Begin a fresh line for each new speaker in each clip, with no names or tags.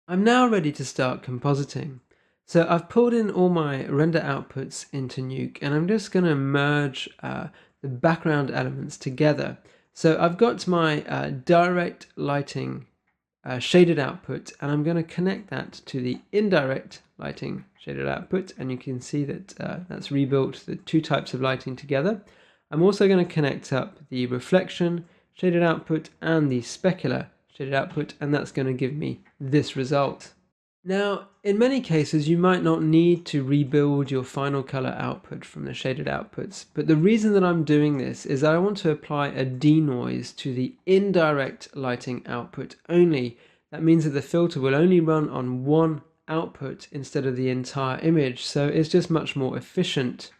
I'm now ready to start compositing. So I've pulled in all my render outputs into Nuke, and I'm just going to merge the background elements together. So I've got my direct lighting shaded output, and I'm going to connect that to the indirect lighting shaded output, and you can see that that's rebuilt the two types of lighting together. I'm also going to connect up the reflection shaded output and the specular shaded output, and that's going to give me this result. Now, in many cases, you might not need to rebuild your final color output from the shaded outputs, but the reason that I'm doing this is that I want to apply a denoise to the indirect lighting output only. That means that the filter will only run on one output instead of the entire image, so it's just much more efficient.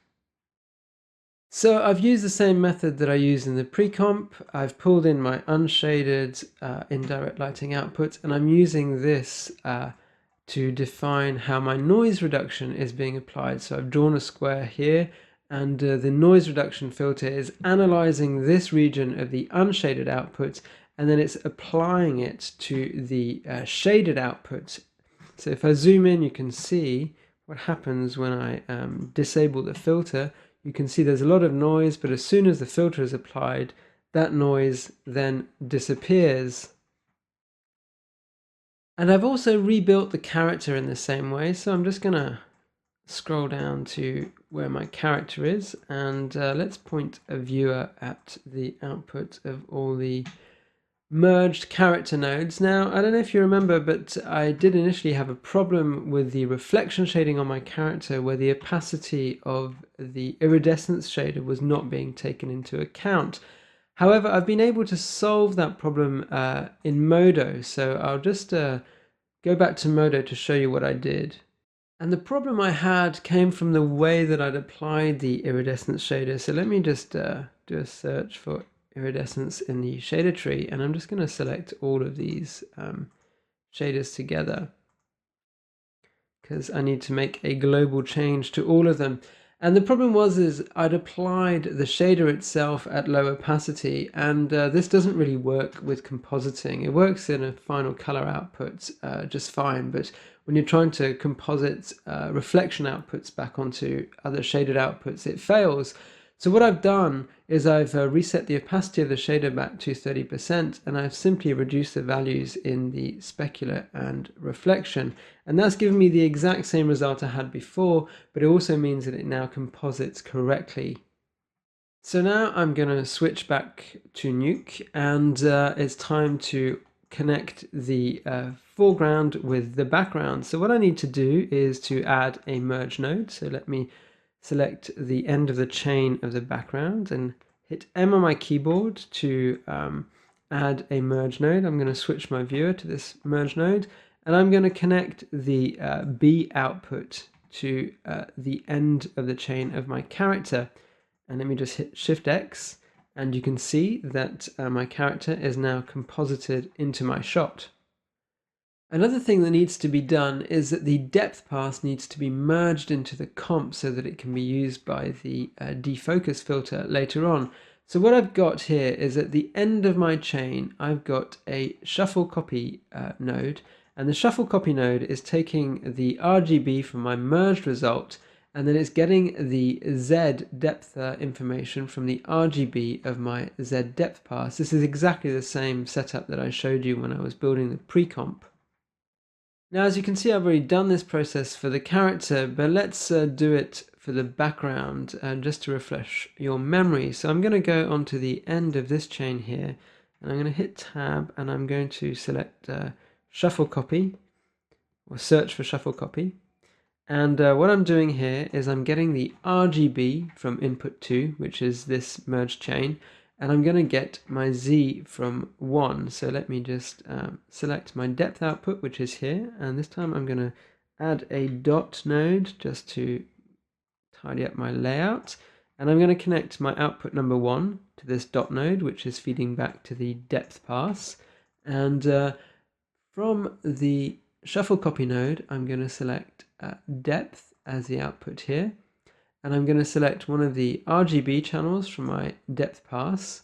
So I've used the same method that I used in the pre-comp. I've pulled in my unshaded indirect lighting output, and I'm using this to define how my noise reduction is being applied. So I've drawn a square here, and the noise reduction filter is analyzing this region of the unshaded output, and then it's applying it to the shaded output. So if I zoom in, you can see what happens when I disable the filter. You can see there's a lot of noise, but as soon as the filter is applied, that noise then disappears. And I've also rebuilt the character in the same way, so I'm just going to scroll down to where my character is, and let's point a viewer at the output of all the merged character nodes. Now, I don't know if you remember, but I did initially have a problem with the reflection shading on my character where the opacity of the iridescence shader was not being taken into account. However, I've been able to solve that problem in Modo, so I'll just go back to Modo to show you what I did. And the problem I had came from the way that I'd applied the iridescence shader. So let me just do a search for iridescence in the shader tree, and I'm just going to select all of these shaders together because I need to make a global change to all of them. And the problem is I'd applied the shader itself at low opacity, and this doesn't really work with compositing. It works in a final color output just fine, but when you're trying to composite reflection outputs back onto other shaded outputs, it fails. So what I've done is I've reset the opacity of the shader back to 30%, and I've simply reduced the values in the specular and reflection. And that's given me the exact same result I had before, but it also means that it now composites correctly. So now I'm going to switch back to Nuke, and it's time to connect the foreground with the background. So what I need to do is to add a merge node. So let me select the end of the chain of the background and hit M on my keyboard to add a merge node. I'm going to switch my viewer to this merge node, and I'm going to connect the B output to the end of the chain of my character. And let me just hit Shift X, and you can see that my character is now composited into my shot. Another thing that needs to be done is that the depth pass needs to be merged into the comp so that it can be used by the defocus filter later on. So what I've got here is at the end of my chain, I've got a shuffle copy node, and the shuffle copy node is taking the RGB from my merged result, and then it's getting the Z depth information from the RGB of my Z depth pass. This is exactly the same setup that I showed you when I was building the pre-comp. Now, as you can see, I've already done this process for the character, but let's do it for the background just to refresh your memory. So I'm going to go onto the end of this chain here, and I'm going to hit Tab, and I'm going to select Shuffle Copy, or search for Shuffle Copy. And what I'm doing here is I'm getting the RGB from input 2, which is this merged chain, and I'm going to get my Z from 1. So let me just select my depth output, which is here, and this time I'm going to add a dot node just to tidy up my layout, and I'm going to connect my output number 1 to this dot node, which is feeding back to the depth pass, and from the shuffle copy node, I'm going to select depth as the output here, and I'm going to select one of the RGB channels from my depth pass,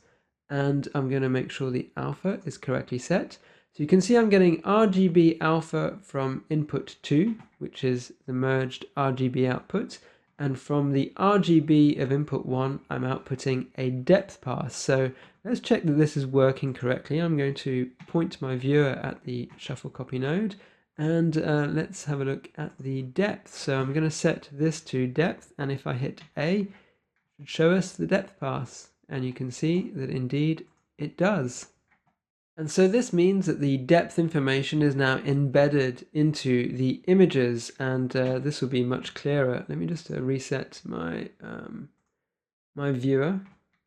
and I'm going to make sure the alpha is correctly set. So you can see I'm getting RGB alpha from input 2, which is the merged RGB output. And from the RGB of input 1, I'm outputting a depth pass. So let's check that this is working correctly. I'm going to point my viewer at the shuffle copy node, and let's have a look at the depth. So I'm going to set this to depth, and if I hit A, it should show us the depth pass. And you can see that indeed it does. And so this means that the depth information is now embedded into the images, and this will be much clearer. Let me just reset my my viewer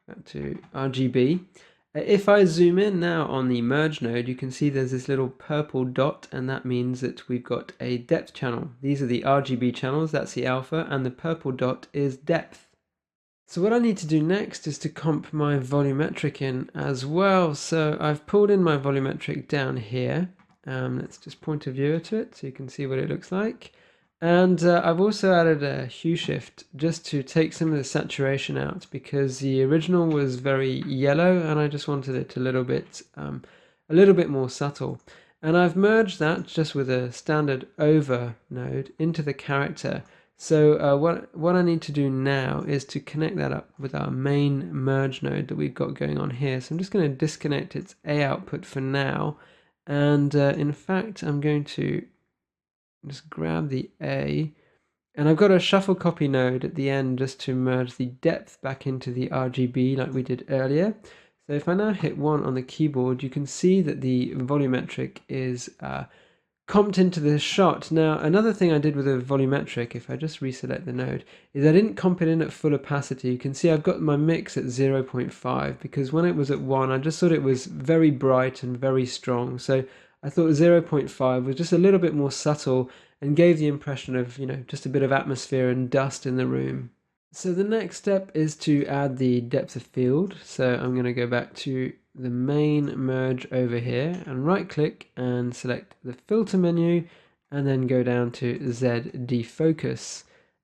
back to RGB. If I zoom in now on the merge node, you can see there's this little purple dot, and that means that we've got a depth channel. These are the RGB channels, that's the alpha, and the purple dot is depth. So what I need to do next is to comp my volumetric in as well. So I've pulled in my volumetric down here. Let's just point a viewer to it so you can see what it looks like. And I've also added a hue shift just to take some of the saturation out, because the original was very yellow and I just wanted it a little bit more subtle. And I've merged that just with a standard over node into the character. So what I need to do now is to connect that up with our main merge node that we've got going on here. So I'm just going to disconnect its A output for now. And in fact, I'm going to just grab the A. And I've got a shuffle copy node at the end just to merge the depth back into the RGB like we did earlier. So if I now hit 1 on the keyboard, you can see that the volumetric is comped into the shot. Now, another thing I did with a volumetric, if I just reselect the node, is I didn't comp it in at full opacity. You can see I've got my mix at 0.5, because when it was at 1, I just thought it was very bright and very strong. So I thought 0.5 was just a little bit more subtle and gave the impression of, just a bit of atmosphere and dust in the room. So the next step is to add the depth of field. So I'm going to go back to the main merge over here and right click and select the filter menu, and then go down to Z defocus.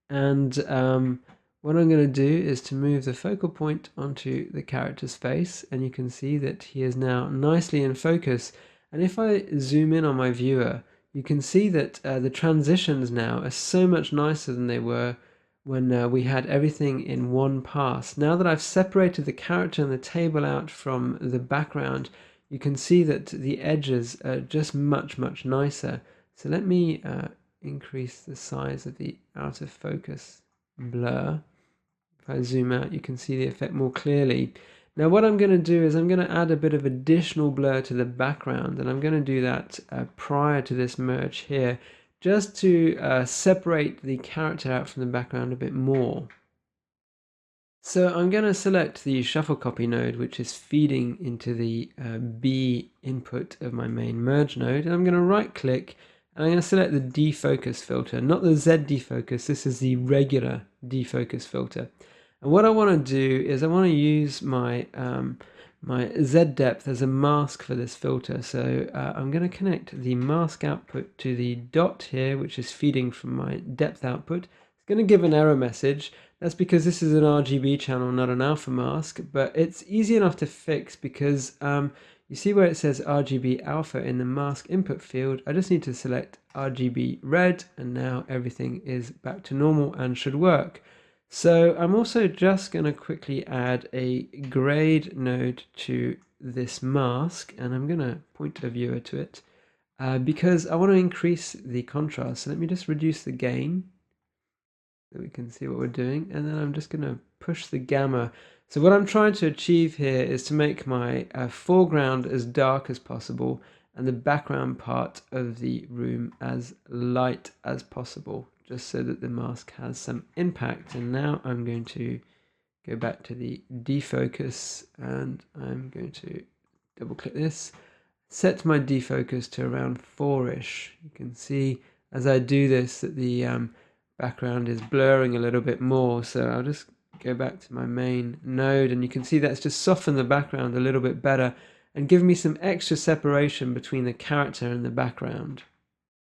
And what I'm going to do is to move the focal point onto the character's face, and you can see that he is now nicely in focus. And if I zoom in on my viewer, you can see that the transitions now are so much nicer than they were when we had everything in one pass. Now that I've separated the character and the table out from the background, you can see that the edges are just much nicer. So let me increase the size of the out of focus blur. If I zoom out, you can see the effect more clearly. Now what I'm going to do is I'm going to add a bit of additional blur to the background, and I'm going to do that prior to this merge here, just to separate the character out from the background a bit more. So I'm going to select the shuffle copy node, which is feeding into the B input of my main merge node, and I'm going to right click and I'm going to select the defocus filter, not the Z defocus. This is the regular defocus filter. And what I want to do is I want to use my my Z depth as a mask for this filter. So I'm going to connect the mask output to the dot here, which is feeding from my depth output. It's going to give an error message. That's because this is an RGB channel, not an alpha mask, but it's easy enough to fix because you see where it says RGB alpha in the mask input field. I just need to select RGB red, and now everything is back to normal and should work. So I'm also just going to quickly add a grade node to this mask, and I'm going to point a viewer to it because I want to increase the contrast. So let me just reduce the gain so we can see what we're doing, and then I'm just going to push the gamma. So what I'm trying to achieve here is to make my foreground as dark as possible and the background part of the room as light as possible, just so that the mask has some impact. And now I'm going to go back to the defocus, and I'm going to double click this, set my defocus to around 4-ish. You can see as I do this that the background is blurring a little bit more. So I'll just go back to my main node, and you can see that's just softened the background a little bit better and give me some extra separation between the character and the background.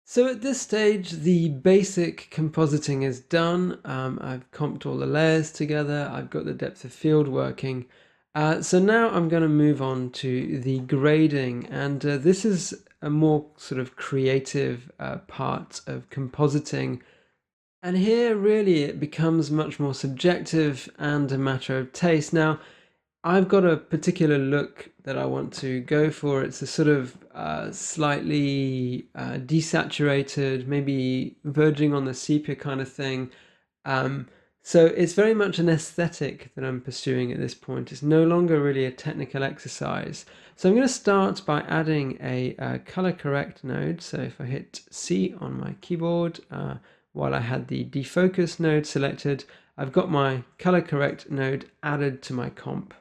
So at this stage, the basic compositing is done. I've comped all the layers together. I've got the depth of field working. So now I'm going to move on to the grading, and this is a more sort of creative part of compositing. And here really it becomes much more subjective and a matter of taste. Now, I've got a particular look that I want to go for. It's a sort of slightly desaturated, maybe verging on the sepia kind of thing. Um, so it's very much an aesthetic that I'm pursuing at this point. It's no longer really a technical exercise. So I'm going to start by adding a color correct node. So if I hit C on my keyboard, while I had the defocus node selected, I've got my color correct node added to my comp.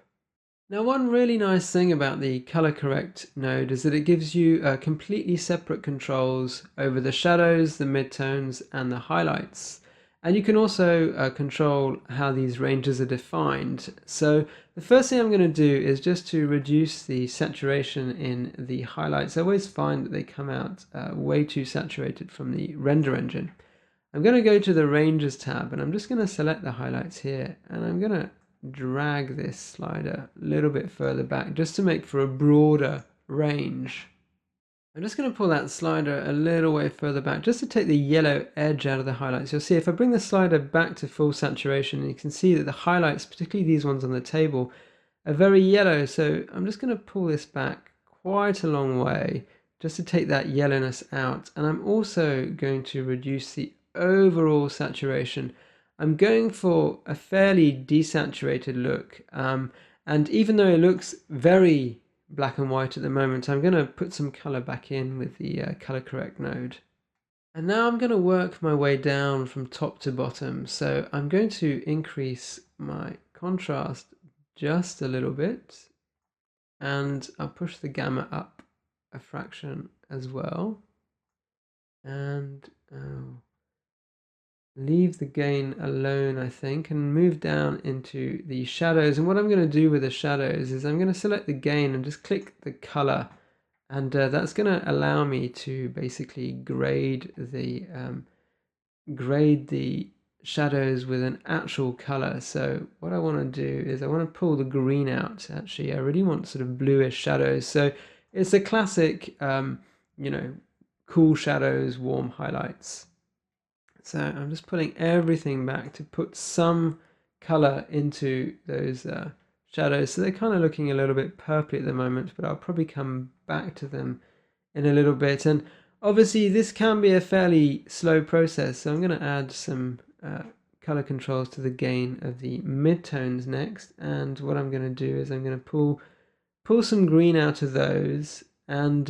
Now, one really nice thing about the color correct node is that it gives you completely separate controls over the shadows, the midtones, and the highlights. And you can also control how these ranges are defined. So the first thing I'm going to do is just to reduce the saturation in the highlights. I always find that they come out way too saturated from the render engine. I'm going to go to the ranges tab and I'm just going to select the highlights here, and I'm going to drag this slider a little bit further back just to make for a broader range. I'm just going to pull that slider a little way further back just to take the yellow edge out of the highlights. You'll see if I bring the slider back to full saturation, you can see that the highlights, particularly these ones on the table, are very yellow. So I'm just going to pull this back quite a long way just to take that yellowness out. And I'm also going to reduce the overall saturation. I'm going for a fairly desaturated look. And even though it looks very black and white at the moment, I'm going to put some color back in with the color correct node. And now I'm going to work my way down from top to bottom. So I'm going to increase my contrast just a little bit, and I'll push the gamma up a fraction as well, and leave the gain alone, I think, and move down into the shadows. And what I'm going to do with the shadows is I'm going to select the gain and just click the color, and that's going to allow me to basically grade the shadows with an actual color. So what I want to do is I want to pull the green out. Actually, I really want sort of bluish shadows. So it's a classic, you know, cool shadows, warm highlights. So I'm just pulling everything back to put some color into those shadows. So they're kind of looking a little bit purpley at the moment, but I'll probably come back to them in a little bit. And obviously this can be a fairly slow process, so I'm going to add some color controls to the gain of the midtones next. And what I'm going to do is I'm going to pull some green out of those, and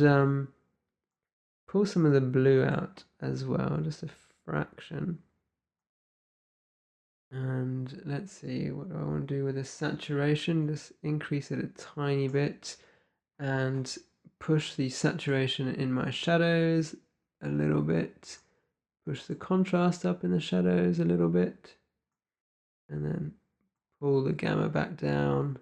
pull some of the blue out as well, just a fraction. And let's see, what do I want to do with the saturation? Just increase it a tiny bit and push the saturation in my shadows a little bit. Push the contrast up in the shadows a little bit. And then pull the gamma back down.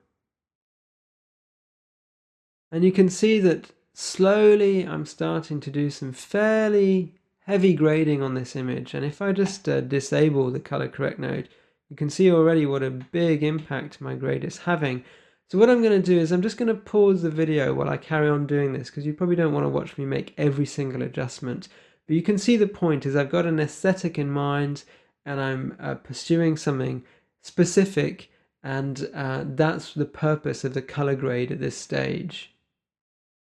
And you can see that slowly I'm starting to do some fairly heavy grading on this image. And if I just disable the color correct node, you can see already what a big impact my grade is having. So what I'm going to do is I'm just going to pause the video while I carry on doing this, because you probably don't want to watch me make every single adjustment. But you can see the point is I've got an aesthetic in mind, and I'm pursuing something specific, and that's the purpose of the color grade at this stage.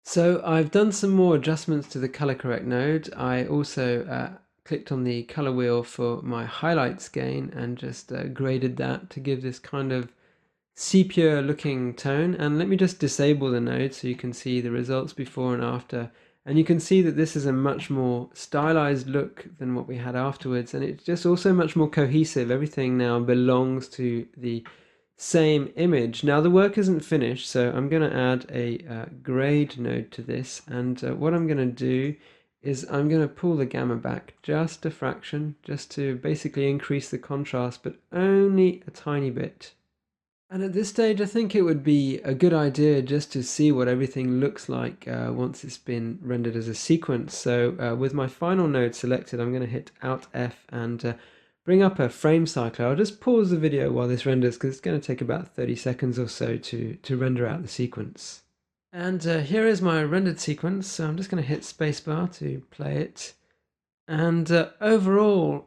So I've done some more adjustments to the color correct node. I also clicked on the color wheel for my highlights gain and just graded that to give this kind of sepia looking tone. And let me just disable the node so you can see the results before and after. And you can see that this is a much more stylized look than what we had afterwards. And it's just also much more cohesive. Everything now belongs to the same image. Now the work isn't finished, so I'm going to add a grade node to this. And what I'm going to do is I'm going to pull the gamma back just a fraction, just to basically increase the contrast, but only a tiny bit. And at this stage, I think it would be a good idea just to see what everything looks like once it's been rendered as a sequence. So with my final node selected, I'm going to hit Alt F and bring up a frame cycler. I'll just pause the video while this renders, because it's going to take about 30 seconds or so to render out the sequence. And here is my rendered sequence. So I'm just going to hit spacebar to play it. And overall,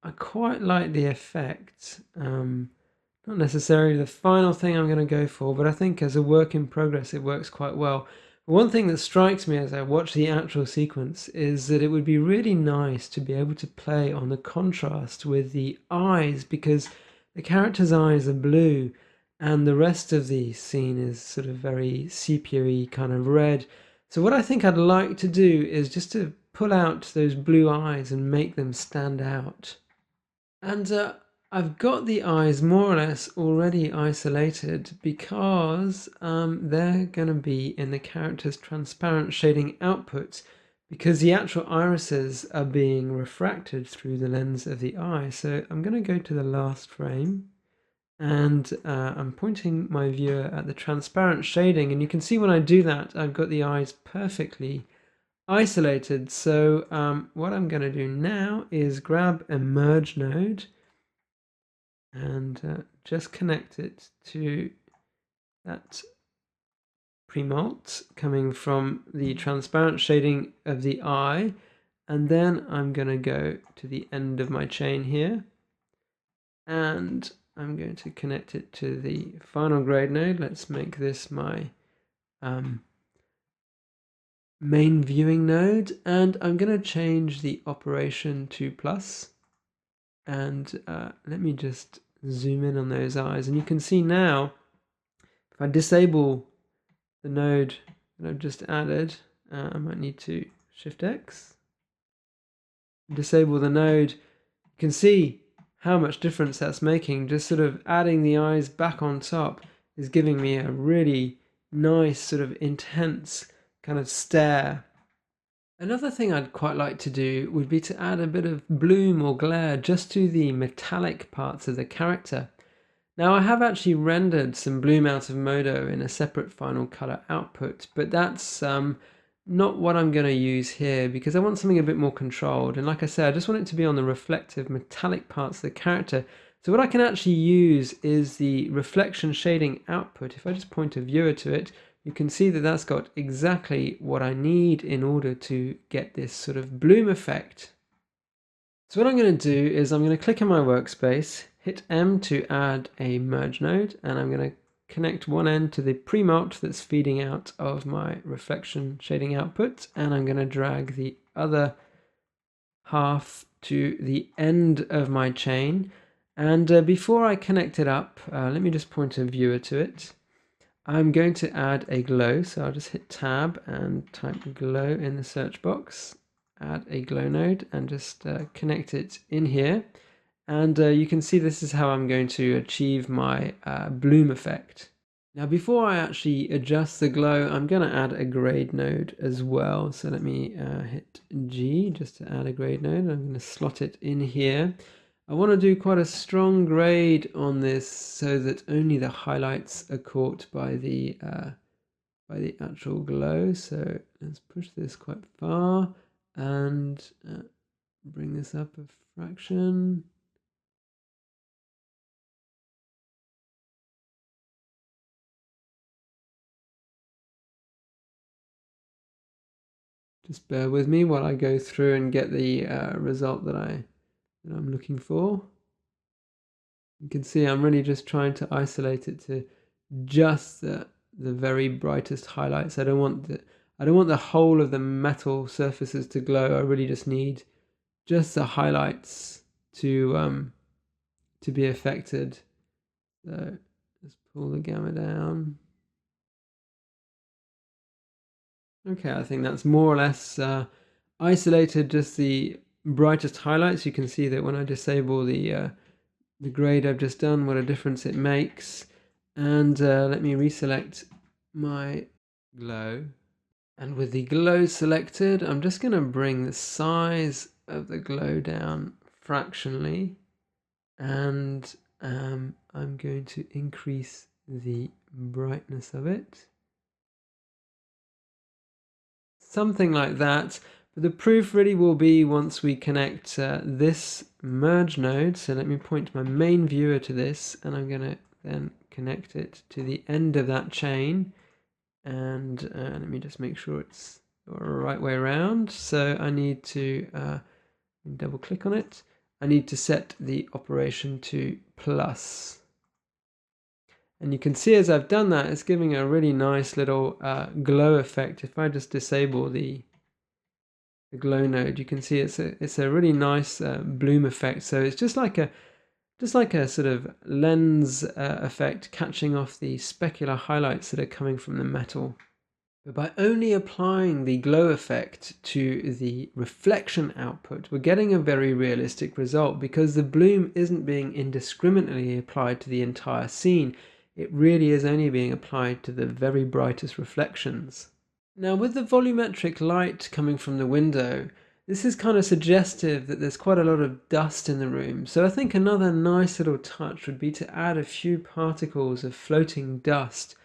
I quite like the effect. Not necessarily the final thing I'm going to go for, but I think as a work in progress, it works quite well. One thing that strikes me as I watch the actual sequence is that it would be really nice to be able to play on the contrast with the eyes, because the character's eyes are blue and the rest of the scene is sort of very sepia-y kind of red. So what I think I'd like to do is just to pull out those blue eyes and make them stand out. And I've got the eyes more or less already isolated because they're going to be in the character's transparent shading output, because the actual irises are being refracted through the lens of the eye. So I'm going to go to the last frame and I'm pointing my viewer at the transparent shading, and you can see when I do that I've got the eyes perfectly isolated. So what I'm going to do now is grab a merge node and just connect it to that pre-mult coming from the transparent shading of the eye, and then I'm going to go to the end of my chain here and I'm going to connect it to the final grade node. Let's make this my main viewing node, and I'm going to change the operation to plus, and let me just zoom in on those eyes, and you can see now if I disable the node that I've just added, I might need to Shift X, disable the node. You can see how much difference that's making. Just sort of adding the eyes back on top is giving me a really nice sort of intense kind of stare. Another thing I'd quite like to do would be to add a bit of bloom or glare just to the metallic parts of the character. Now I have actually rendered some bloom out of Modo in a separate final color output, but that's not what I'm going to use here because I want something a bit more controlled. And like I said, I just want it to be on the reflective metallic parts of the character. So what I can actually use is the reflection shading output. If I just point a viewer to it, you can see that that's got exactly what I need in order to get this sort of bloom effect. So what I'm going to do is I'm going to click on my workspace, hit M to add a merge node, and I'm going to connect one end to the pre-mult that's feeding out of my reflection shading output, and I'm going to drag the other half to the end of my chain. And before I connect it up, let me just point a viewer to it. I'm going to add a glow, so I'll just hit tab and type glow in the search box, add a glow node and just connect it in here. And you can see this is how I'm going to achieve my bloom effect. Now before I actually adjust the glow, I'm going to add a grade node as well. So let me hit G just to add a grade node. I'm going to slot it in here. I want to do quite a strong grade on this so that only the highlights are caught by the actual glow. So let's push this quite far and bring this up a fraction. Just bear with me while I go through and get the result that I'm looking for. You can see I'm really just trying to isolate it to just the very brightest highlights. I don't want the whole of the metal surfaces to glow. I really just need just the highlights to be affected. So let's pull the gamma down. Okay, I think that's more or less isolated just the brightest highlights. You can see that when I disable the grade I've just done, what a difference it makes. And let me reselect my glow. And with the glow selected, I'm just going to bring the size of the glow down fractionally. And I'm going to increase the brightness of it. Something like that. But the proof really will be once we connect this merge node. So let me point my main viewer to this, and I'm going to then connect it to the end of that chain. and let me just make sure it's the right way around. So I need to double click on it. I need to set the operation to plus. And you can see as I've done that, it's giving a really nice little glow effect. If I just disable the glow node, you can see it's a really nice bloom effect. So it's just like a sort of lens effect, catching off the specular highlights that are coming from the metal. But by only applying the glow effect to the reflection output, we're getting a very realistic result, because the bloom isn't being indiscriminately applied to the entire scene. It really is only being applied to the very brightest reflections. Now, with the volumetric light coming from the window, this is kind of suggestive that there's quite a lot of dust in the room. So I think another nice little touch would be to add a few particles of floating dust.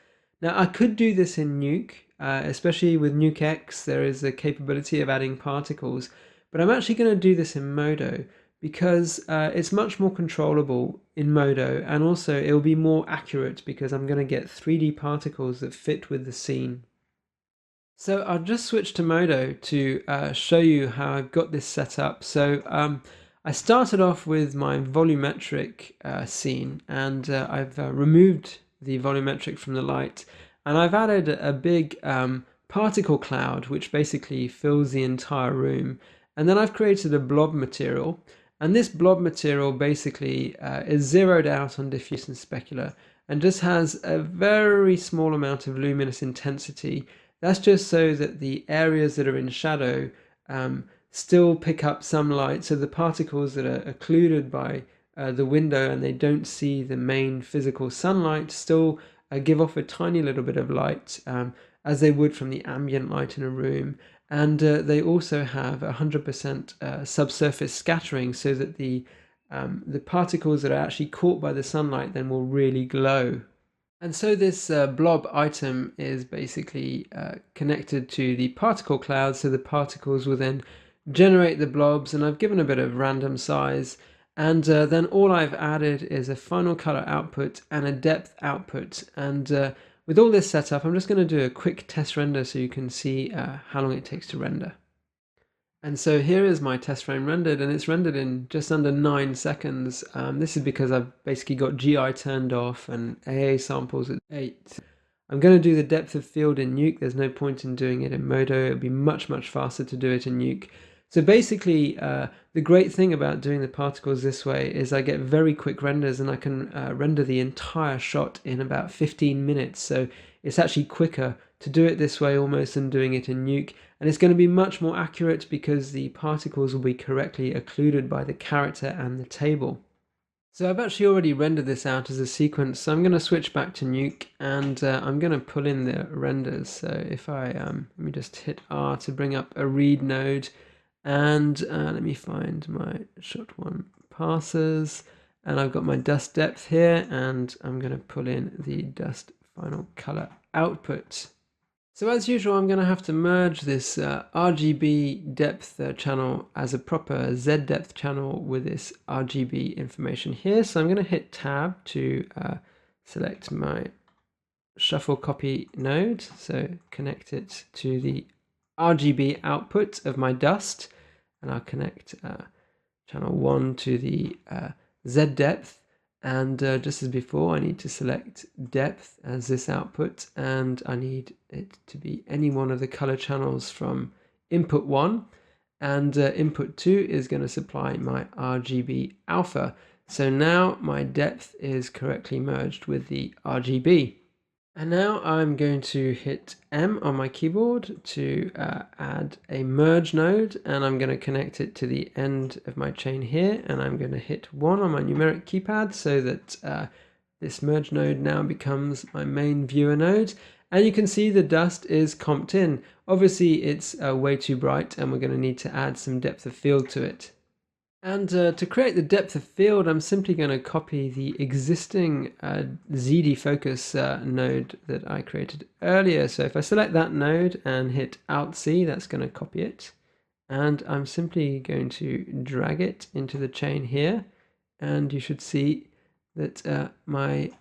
Now, I could do this in Nuke, especially with Nuke X, there is a capability of adding particles, but I'm actually going to do this in Modo, because it's much more controllable in Modo, and also it will be more accurate because I'm going to get 3D particles that fit with the scene. So I'll just switch to Modo to show you how I've got this set up. So I started off with my volumetric scene, and I've removed the volumetric from the light, and I've added a big particle cloud which basically fills the entire room. And then I've created a blob material, and this blob material basically is zeroed out on diffuse and specular, and just has a very small amount of luminous intensity. That's just so that the areas that are in shadow still pick up some light, so the particles that are occluded by the window and they don't see the main physical sunlight still give off a tiny little bit of light, as they would from the ambient light in a room. And they also have 100% subsurface scattering, so that the particles that are actually caught by the sunlight then will really glow. And so this blob item is basically connected to the particle cloud, so the particles will then generate the blobs, and I've given a bit of random size, and then all I've added is a final color output and a depth output. And with all this set up, I'm just going to do a quick test render so you can see how long it takes to render. And so here is my test frame rendered, and it's rendered in just under 9 seconds. This is because I've basically got GI turned off and AA samples at 8. I'm going to do the depth of field in Nuke. There's no point in doing it in Modo. It'll be much faster to do it in Nuke. So basically, the great thing about doing the particles this way is I get very quick renders, and I can render the entire shot in about 15 minutes. So it's actually quicker to do it this way almost than doing it in Nuke. And it's going to be much more accurate because the particles will be correctly occluded by the character and the table. So I've actually already rendered this out as a sequence, so I'm going to switch back to Nuke, and I'm going to pull in the renders. So if I, let me just hit R to bring up a read node, and let me find my shot one passes, and I've got my dust depth here, and I'm going to pull in the dust final color output. So as usual, I'm going to have to merge this RGB depth channel as a proper Z depth channel with this RGB information here. So I'm going to hit Tab to select my shuffle copy node. So connect it to the RGB output of my dust, and I'll connect channel 1 to the Z depth. And just as before, I need to select depth as this output, and I need it to be any one of the color channels from input 1, and input 2 is going to supply my RGB alpha. So now my depth is correctly merged with the RGB. And now I'm going to hit M on my keyboard to add a merge node, and I'm going to connect it to the end of my chain here, and I'm going to hit 1 on my numeric keypad so that this merge node now becomes my main viewer node. And you can see the dust is comped in. Obviously it's way too bright, and we're going to need to add some depth of field to it. And to create the depth of field, I'm simply going to copy the existing ZD focus node that I created earlier. So if I select that node and hit Alt-C, that's going to copy it. And I'm simply going to drag it into the chain here. And you should see that my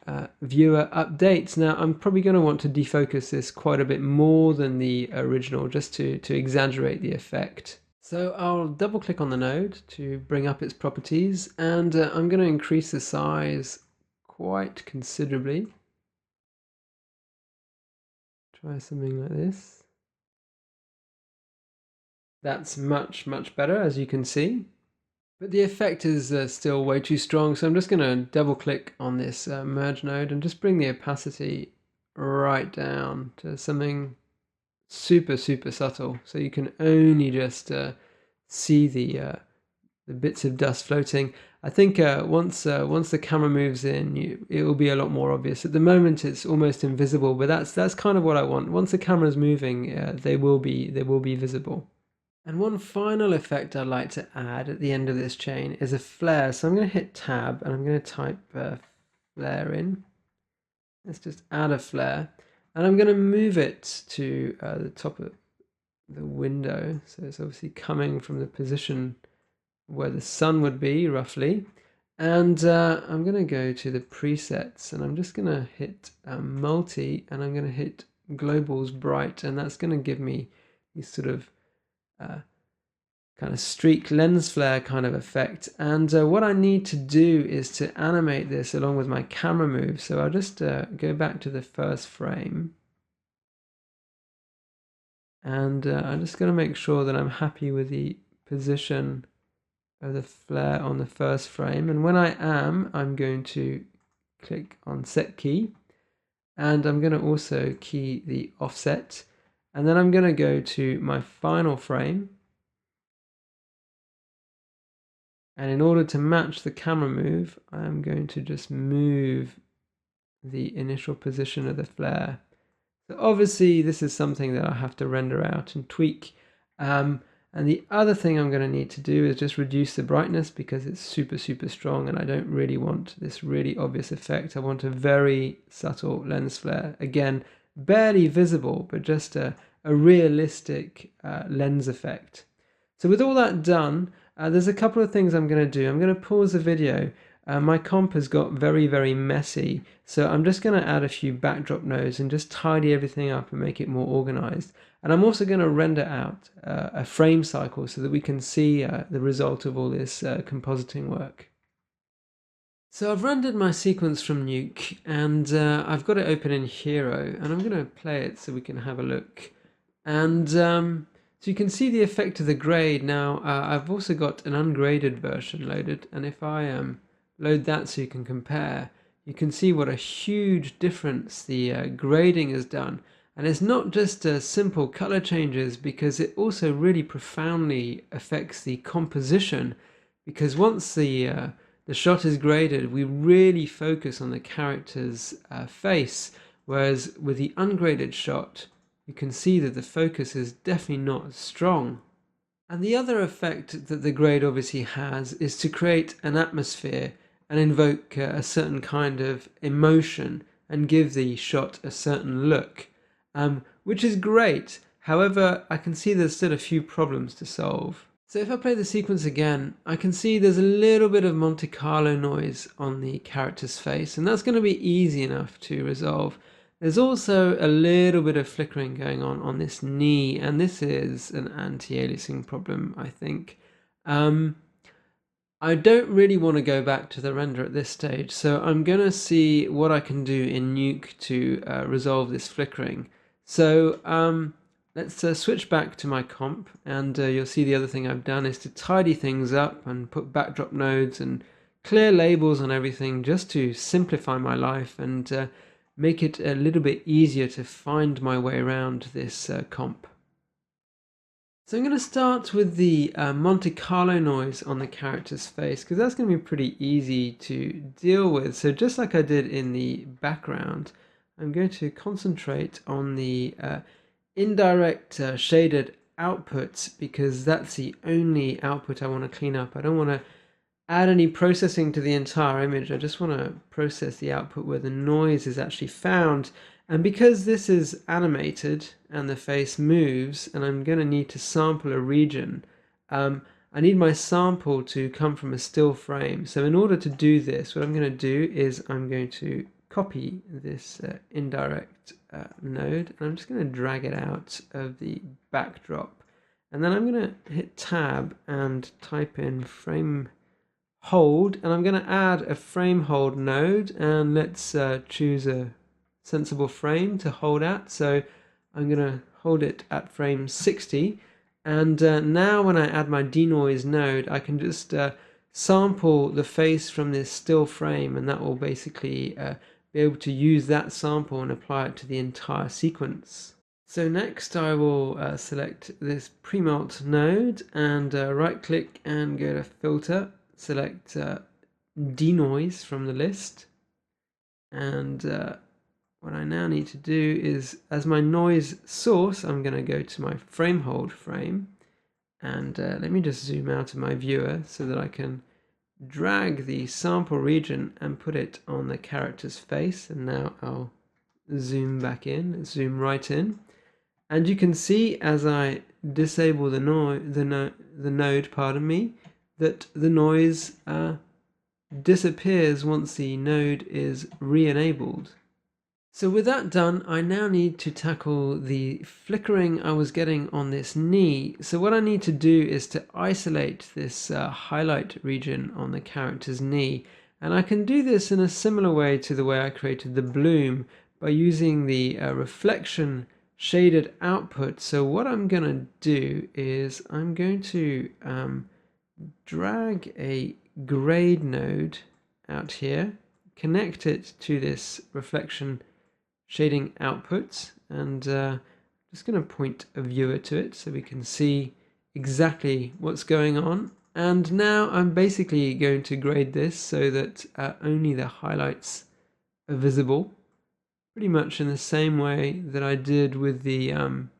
viewer updates. Now I'm probably going to want to defocus this quite a bit more than the original just to exaggerate the effect. So I'll double click on the node to bring up its properties, and I'm going to increase the size quite considerably. Try something like this. That's much better, as you can see. But the effect is still way too strong, so I'm just going to double click on this merge node and just bring the opacity right down to something super subtle, so you can only just see the bits of dust floating. I think once the camera moves in, it will be a lot more obvious. At the moment, it's almost invisible, but that's kind of what I want. Once the camera's moving, they will be visible. And one final effect I'd like to add at the end of this chain is a flare. So I'm going to hit tab and I'm going to type flare in. Let's just add a flare, and I'm going to move it to the top of the window. So it's obviously coming from the position where the sun would be roughly. And I'm going to go to the presets, and I'm just going to hit multi, and I'm going to hit globals bright, and that's going to give me these sort of kind of streak lens flare kind of effect. And what I need to do is to animate this along with my camera move. So I'll just go back to the first frame, and I'm just going to make sure that I'm happy with the position of the flare on the first frame. And when I am, I'm going to click on set key, and I'm going to also key the offset, and then I'm going to go to my final frame. And in order to match the camera move, I'm going to just move the initial position of the flare. So obviously this is something that I have to render out and tweak. And the other thing I'm going to need to do is just reduce the brightness, because it's super strong and I don't really want this really obvious effect. I want a very subtle lens flare. Again, barely visible, but just a realistic lens effect. So with all that done, there's a couple of things I'm going to do. I'm going to pause the video. My comp has got very messy, so I'm just going to add a few backdrop nodes and just tidy everything up and make it more organized. And I'm also going to render out a frame cycle so that we can see the result of all this compositing work. So I've rendered my sequence from Nuke, and I've got it open in Hero, and I'm going to play it so we can have a look. And so you can see the effect of the grade. Now I've also got an ungraded version loaded, and if I load that so you can compare, you can see what a huge difference the grading has done. And it's not just simple color changes, because it also really profoundly affects the composition, because once the shot is graded, we really focus on the character's face, whereas with the ungraded shot, you can see that the focus is definitely not as strong. And the other effect that the grade obviously has is to create an atmosphere and invoke a certain kind of emotion and give the shot a certain look, which is great. However, I can see there's still a few problems to solve. So if I play the sequence again, I can see there's a little bit of Monte Carlo noise on the character's face, and that's going to be easy enough to resolve. There's also a little bit of flickering going on this knee, and this is an anti-aliasing problem, I think. I don't really want to go back to the render at this stage, so I'm going to see what I can do in Nuke to resolve this flickering. So let's switch back to my comp, and you'll see the other thing I've done is to tidy things up and put backdrop nodes and clear labels on everything, just to simplify my life and make it a little bit easier to find my way around this comp. So I'm going to start with the Monte Carlo noise on the character's face, because that's going to be pretty easy to deal with. So just like I did in the background, I'm going to concentrate on the indirect shaded output, because that's the only output I want to clean up. I don't want to add any processing to the entire image. I just want to process the output where the noise is actually found. And because this is animated and the face moves, and I'm going to need to sample a region, I'm I need my sample to come from a still frame. So in order to do this, what I'm going to do is I'm going to copy this indirect node, and I'm just going to drag it out of the backdrop. And then I'm going to hit tab and type in frame hold, and I'm going to add a frame hold node, and let's choose a sensible frame to hold at. So I'm going to hold it at frame 60, and now when I add my denoise node, I can just sample the face from this still frame, and that will basically be able to use that sample and apply it to the entire sequence. So next I will select this pre-mult node and right click and go to filter, select denoise from the list, and what I now need to do is, as my noise source, I'm going to go to my frame hold frame, and let me just zoom out of my viewer so that I can drag the sample region and put it on the character's face. And now I'll zoom back in, zoom right in, and you can see as I disable the node, pardon me, that the noise disappears once the node is re-enabled. So with that done, I now need to tackle the flickering I was getting on this knee. So what I need to do is to isolate this highlight region on the character's knee. And I can do this in a similar way to the way I created the bloom by using the reflection shaded output. So what I'm going to do is I'm going to drag a grade node out here, connect it to this reflection shading output, and just going to point a viewer to it so we can see exactly what's going on. And now I'm basically going to grade this so that only the highlights are visible, pretty much in the same way that I did with the when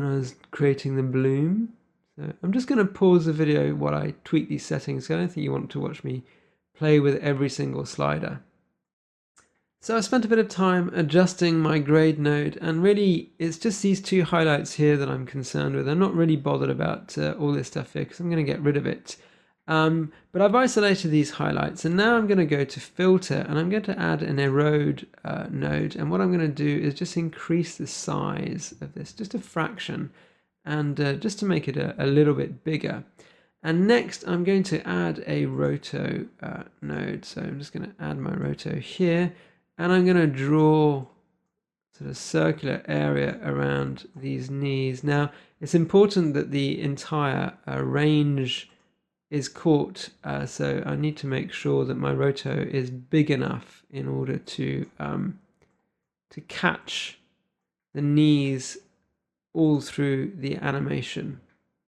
I was creating the bloom. So I'm just going to pause the video while I tweak these settings. I don't think you want to watch me play with every single slider. So I spent a bit of time adjusting my grade node, and really it's just these two highlights here that I'm concerned with. I'm not really bothered about all this stuff here because I'm going to get rid of it. But I've isolated these highlights, and now I'm going to go to filter, and I'm going to add an erode node, and what I'm going to do is just increase the size of this just a fraction, and just to make it a little bit bigger. And next I'm going to add a roto node, so I'm just going to add my roto here, and I'm going to draw sort of circular area around these knees. Now it's important that the entire range is caught, so I need to make sure that my roto is big enough in order to catch the knees all through the animation.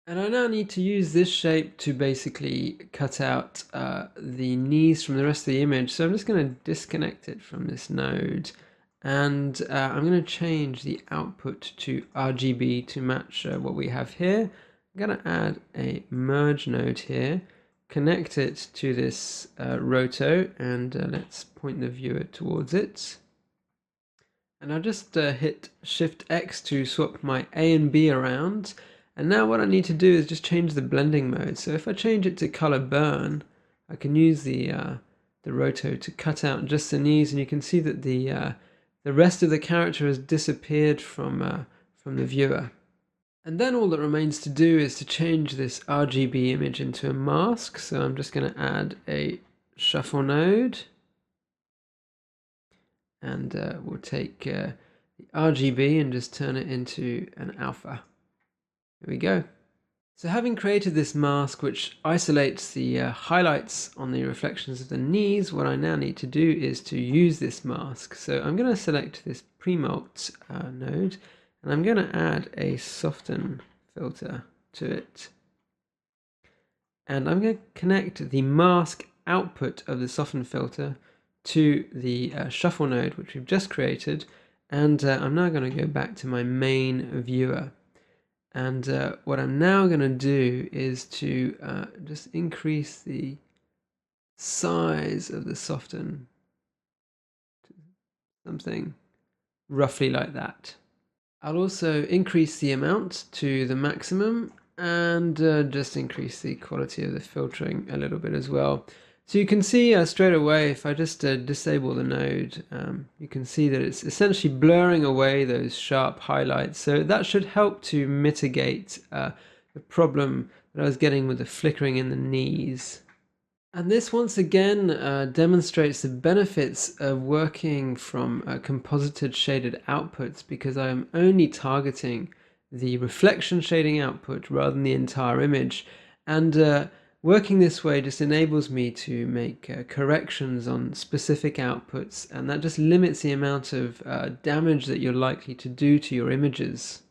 And I now need to use this shape to basically cut out the knees from the rest of the image. So I'm just going to disconnect it from this node, and I'm going to change the output to RGB to match what we have here. I'm going to add a merge node here, connect it to this roto, and let's point the viewer towards it. And I'll just hit Shift X to swap my A and B around. And now what I need to do is just change the blending mode. So if I change it to color burn, I can use the roto to cut out just the knees, and you can see that the rest of the character has disappeared from the viewer. And then all that remains to do is to change this RGB image into a mask. So I'm just going to add a shuffle node, and we'll take the RGB and just turn it into an alpha. Here we go. So having created this mask which isolates the highlights on the reflections of the knees, what I now need to do is to use this mask. So I'm going to select this pre-mult node, and I'm going to add a soften filter to it. And I'm going to connect the mask output of the soften filter to the shuffle node which we've just created, and I'm now going to go back to my main viewer. And what I'm now going to do is to just increase the size of the soften to something roughly like that. I'll also increase the amount to the maximum, and just increase the quality of the filtering a little bit as well. So you can see straight away, if I just disable the node, you can see that it's essentially blurring away those sharp highlights. So that should help to mitigate the problem that I was getting with the flickering in the knees. And this once again demonstrates the benefits of working from composited shaded outputs, because I am only targeting the reflection shading output rather than the entire image. And working this way just enables me to make corrections on specific outputs, and that just limits the amount of damage that you're likely to do to your images.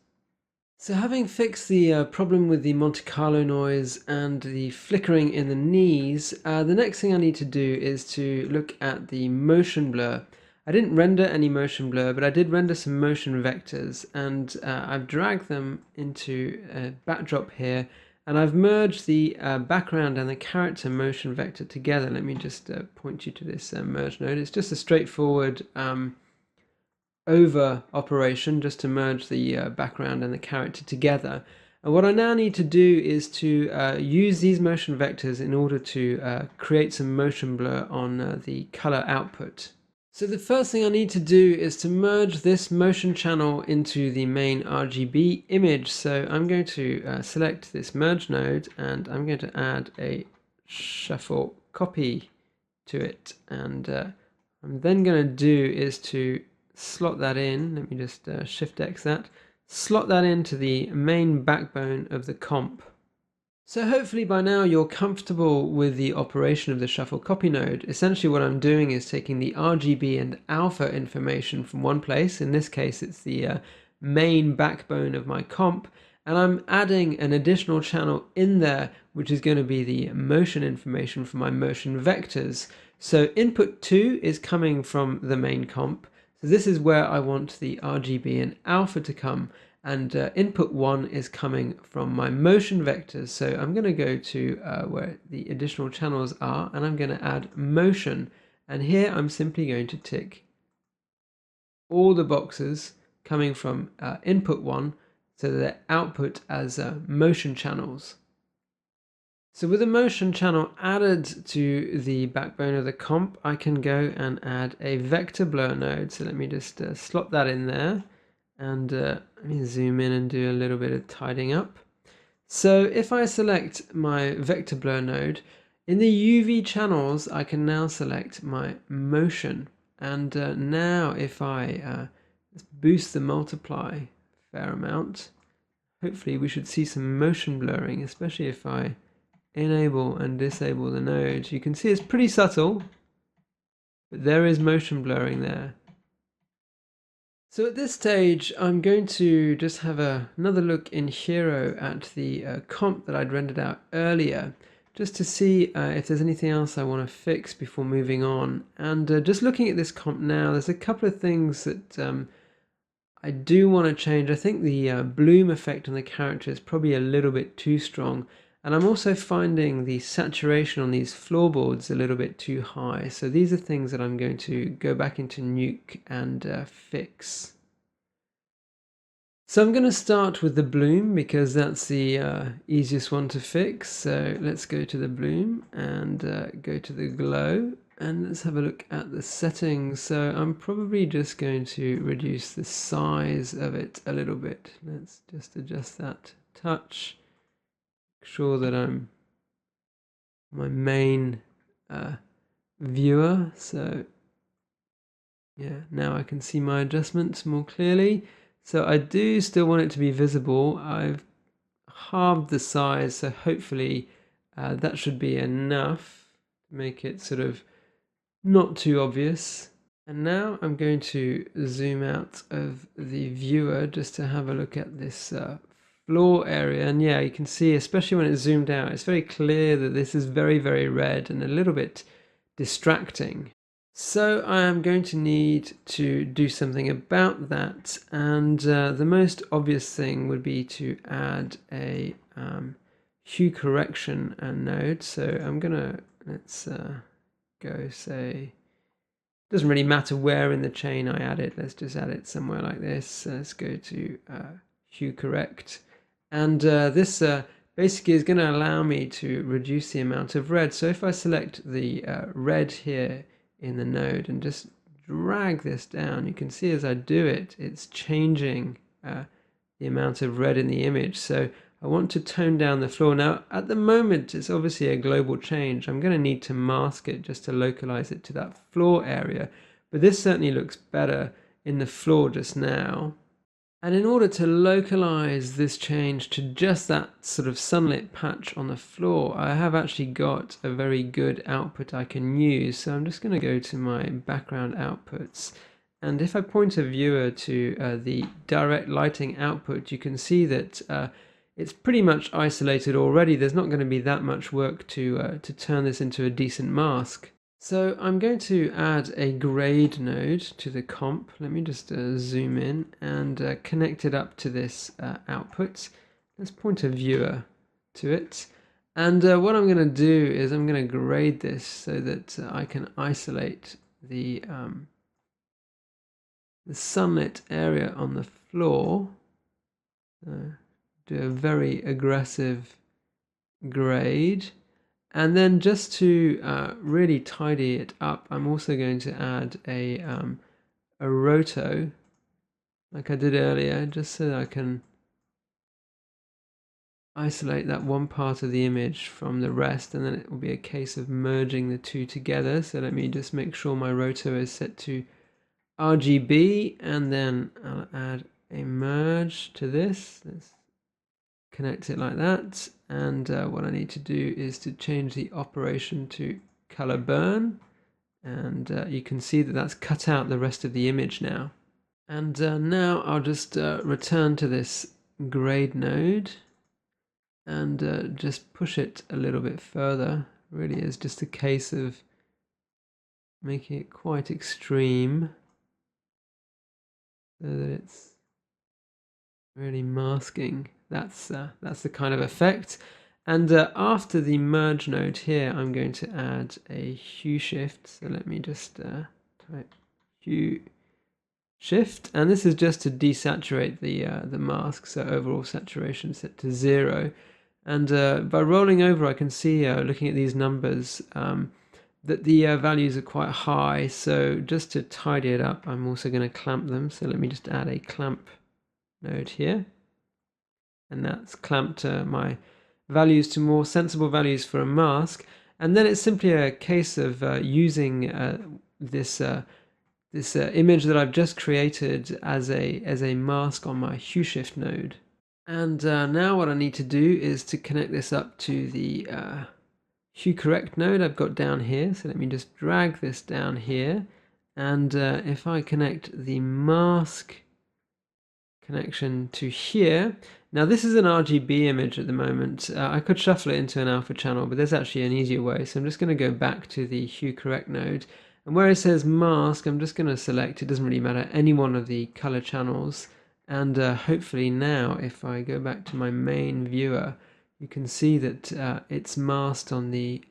So having fixed the problem with the Monte Carlo noise and the flickering in the knees, the next thing I need to do is to look at the motion blur. I didn't render any motion blur, but I did render some motion vectors, and I've dragged them into a backdrop here, and I've merged the background and the character motion vector together. Let me just point you to this merge node. It's just a straightforward over operation just to merge the background and the character together. And what I now need to do is to use these motion vectors in order to create some motion blur on the color output. So the first thing I need to do is to merge this motion channel into the main RGB image. So I'm going to select this merge node, and I'm going to add a shuffle copy to it. And I'm then going to do is to slot that in. Let me just Shift X that. Slot that into the main backbone of the comp. So hopefully by now you're comfortable with the operation of the shuffle copy node. Essentially what I'm doing is taking the RGB and alpha information from one place. In this case it's the main backbone of my comp, and I'm adding an additional channel in there which is going to be the motion information for my motion vectors. So input 2 is coming from the main comp. So this is where I want the RGB and alpha to come, and input 1 is coming from my motion vectors. So I'm going to go to where the additional channels are, and I'm going to add motion. And here I'm simply going to tick all the boxes coming from input 1 so that they're output as motion channels. So with a motion channel added to the backbone of the comp, I can go and add a vector blur node. So let me just slot that in there, and let me zoom in and do a little bit of tidying up. So if I select my vector blur node, in the UV channels I can now select my motion, and now if I boost the multiply a fair amount, hopefully we should see some motion blurring, especially if I enable and disable the node. You can see it's pretty subtle, but there is motion blurring there. So at this stage I'm going to just have another look in Hero at the comp that I'd rendered out earlier, just to see if there's anything else I want to fix before moving on. And just looking at this comp now, there's a couple of things that I do want to change. I think the bloom effect on the character is probably a little bit too strong. And I'm also finding the saturation on these floorboards a little bit too high. So these are things that I'm going to go back into Nuke and fix. So I'm going to start with the bloom because that's the easiest one to fix. So let's go to the bloom and go to the glow, and let's have a look at the settings. So I'm probably just going to reduce the size of it a little bit. Let's just adjust that touch. Sure that I'm my main viewer, so yeah, now I can see my adjustments more clearly. So I do still want it to be visible. I've halved the size, so hopefully that should be enough to make it sort of not too obvious. And now I'm going to zoom out of the viewer just to have a look at this floor area, and yeah, you can see, especially when it's zoomed out, it's very clear that this is very, very red and a little bit distracting. So I am going to need to do something about that, and the most obvious thing would be to add a hue correction node. So I'm gonna, let's go say, doesn't really matter where in the chain I add it, let's just add it somewhere like this. Let's go to hue correct. And this basically is going to allow me to reduce the amount of red. So if I select the red here in the node and just drag this down, you can see as I do it, it's changing the amount of red in the image. So I want to tone down the floor. Now, at the moment, it's obviously a global change. I'm going to need to mask it just to localize it to that floor area. But this certainly looks better in the floor just now. And in order to localize this change to just that sort of sunlit patch on the floor, I have actually got a very good output I can use. So I'm just going to go to my background outputs. And if I point a viewer to the direct lighting output, you can see that it's pretty much isolated already. There's not going to be that much work to turn this into a decent mask. So I'm going to add a grade node to the comp. Let me just zoom in and connect it up to this output. Let's point a viewer to it. And what I'm going to do is I'm going to grade this so that I can isolate the sunlit area on the floor. Do a very aggressive grade. And then just to really tidy it up, I'm also going to add a roto, like I did earlier, just so that I can isolate that one part of the image from the rest, and then it will be a case of merging the two together. So let me just make sure my roto is set to RGB, and then I'll add a merge to this. Let's connect it like that, and what I need to do is to change the operation to color burn, and you can see that that's cut out the rest of the image now. And now I'll just return to this grade node and just push it a little bit further. Really is just a case of making it quite extreme so that it's really masking. That's the kind of effect. And after the merge node here, I'm going to add a hue shift. So let me just type hue shift, and this is just to desaturate the mask. So overall saturation set to 0. And by rolling over, I can see, looking at these numbers, that the values are quite high. So just to tidy it up, I'm also going to clamp them. So let me just add a clamp node here. And that's clamped my values to more sensible values for a mask. And then it's simply a case of using this image that I've just created as a mask on my hue shift node. And now what I need to do is to connect this up to the hue correct node I've got down here. So let me just drag this down here. And if I connect the mask connection to here. Now this is an RGB image at the moment. I could shuffle it into an alpha channel, but there's actually an easier way. So I'm just going to go back to the hue correct node, and where it says mask, I'm just going to select, it doesn't really matter, any one of the color channels. And hopefully now if I go back to my main viewer, you can see that it's masked on the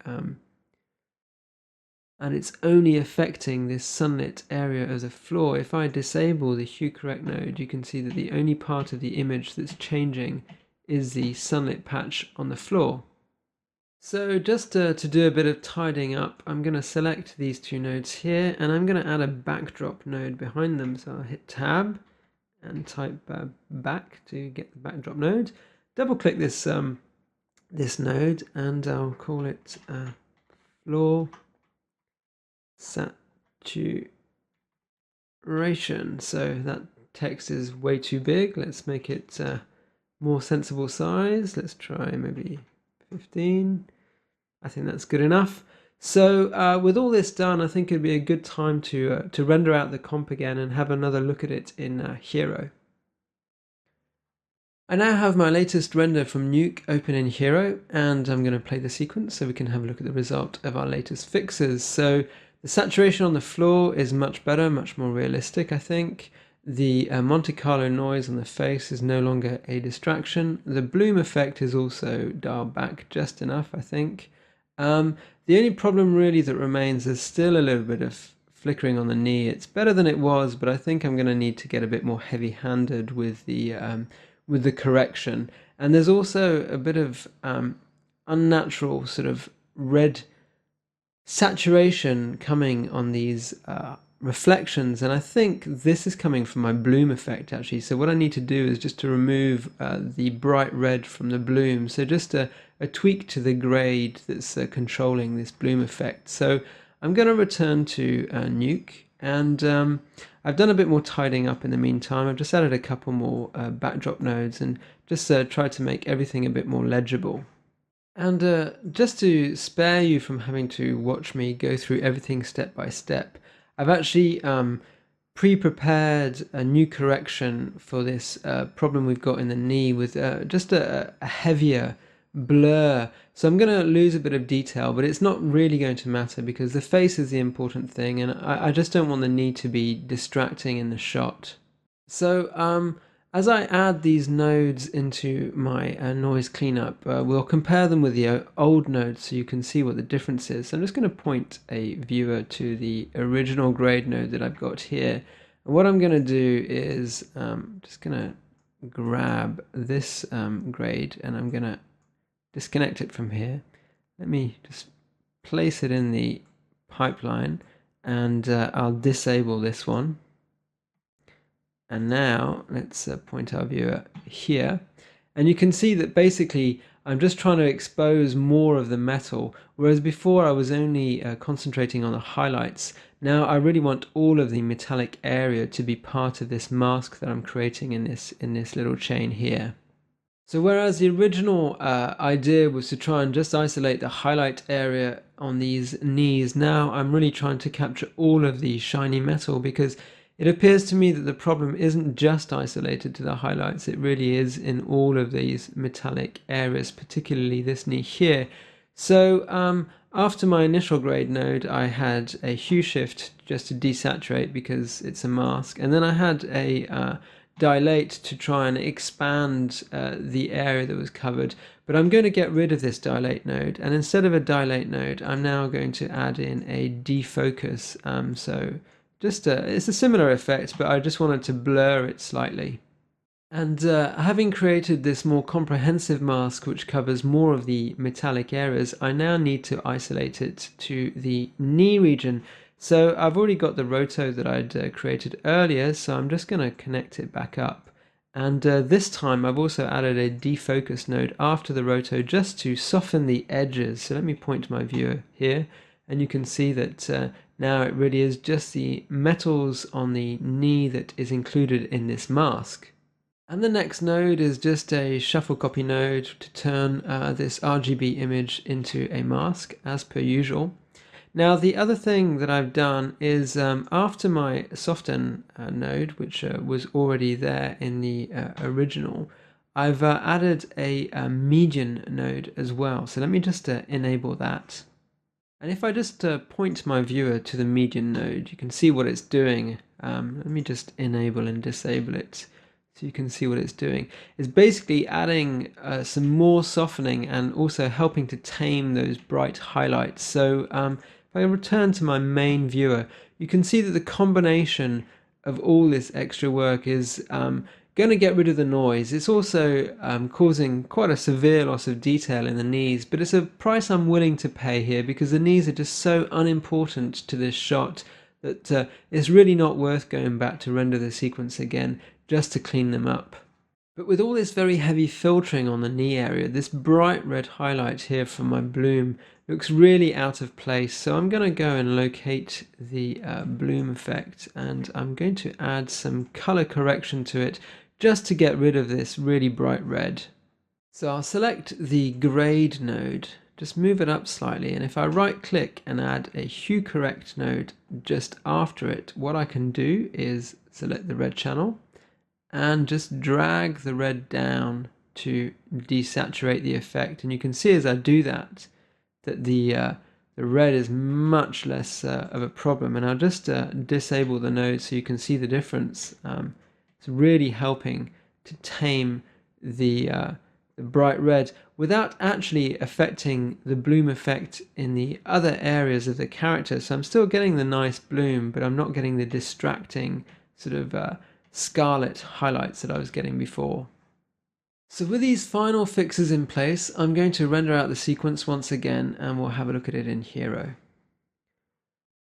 and it's only affecting this sunlit area as a floor. If I disable the hue correct node, you can see that the only part of the image that's changing is the sunlit patch on the floor. So just to do a bit of tidying up, I'm going to select these two nodes here, and I'm going to add a backdrop node behind them. So I'll hit tab and type back to get the backdrop node. Double click this this node, and I'll call it floor saturation. So that text is way too big. Let's make it more sensible size. Let's try maybe 15. I think that's good enough. So with all this done, I think it'd be a good time to render out the comp again and have another look at it in Hero. I now have my latest render from Nuke open in Hero, and I'm going to play the sequence so we can have a look at the result of our latest fixes. So the saturation on the floor is much better, much more realistic, I think. The Monte Carlo noise on the face is no longer a distraction. The bloom effect is also dialed back just enough, I think. The only problem really that remains is still a little bit of flickering on the knee. It's better than it was, but I think I'm going to need to get a bit more heavy-handed with the correction. And there's also a bit of unnatural sort of red saturation coming on these reflections, and I think this is coming from my bloom effect actually. So what I need to do is just to remove the bright red from the bloom, so just a tweak to the grade that's controlling this bloom effect. So I'm going to return to Nuke, and I've done a bit more tidying up in the meantime. I've just added a couple more backdrop nodes and just tried to make everything a bit more legible. And just to spare you from having to watch me go through everything step by step, I've actually pre-prepared a new correction for this problem we've got in the knee with just a heavier blur. So I'm going to lose a bit of detail, but it's not really going to matter because the face is the important thing, and I just don't want the knee to be distracting in the shot. So as I add these nodes into my noise cleanup, we'll compare them with the old nodes so you can see what the difference is. So I'm just going to point a viewer to the original grade node that I've got here. And what I'm going to do is just going to grab this grade and I'm going to disconnect it from here. Let me just place it in the pipeline, and I'll disable this one. And now let's point our viewer here, and you can see that basically I'm just trying to expose more of the metal, whereas before I was only concentrating on the highlights. Now I really want all of the metallic area to be part of this mask that I'm creating in this little chain here. So whereas the original idea was to try and just isolate the highlight area on these knees, now I'm really trying to capture all of the shiny metal, because it appears to me that the problem isn't just isolated to the highlights, it really is in all of these metallic areas, particularly this knee here. So after my initial grade node, I had a hue shift just to desaturate because it's a mask, and then I had a dilate to try and expand the area that was covered. But I'm going to get rid of this dilate node, and instead of a dilate node, I'm now going to add in a defocus. So just it's a similar effect, but I just wanted to blur it slightly. And having created this more comprehensive mask which covers more of the metallic areas, I now need to isolate it to the knee region. So I've already got the roto that I'd created earlier, so I'm just going to connect it back up. And this time I've also added a defocus node after the roto just to soften the edges. So let me point to my viewer here, and you can see that now it really is just the metals on the knee that is included in this mask. And the next node is just a shuffle copy node to turn this RGB image into a mask as per usual. Now the other thing that I've done is after my soften node, which was already there in the original, I've added a median node as well. So let me just enable that. And if I just point my viewer to the median node, you can see what it's doing. Let me just enable and disable it so you can see what it's doing. It's basically adding some more softening and also helping to tame those bright highlights. So if I return to my main viewer, you can see that the combination of all this extra work is going to get rid of the noise. It's also causing quite a severe loss of detail in the knees, but it's a price I'm willing to pay here because the knees are just so unimportant to this shot that it's really not worth going back to render the sequence again just to clean them up. But with all this very heavy filtering on the knee area, this bright red highlight here from my bloom looks really out of place. So I'm going to go and locate the bloom effect, and I'm going to add some color correction to it just to get rid of this really bright red. So I'll select the grade node, just move it up slightly, and if I right click and add a hue correct node just after it, what I can do is select the red channel and just drag the red down to desaturate the effect. And you can see as I do that the red is much less of a problem. And I'll just disable the node so you can see the difference. It's really helping to tame the bright red without actually affecting the bloom effect in the other areas of the character. So I'm still getting the nice bloom, but I'm not getting the distracting sort of scarlet highlights that I was getting before. So with these final fixes in place, I'm going to render out the sequence once again, and we'll have a look at it in Hero.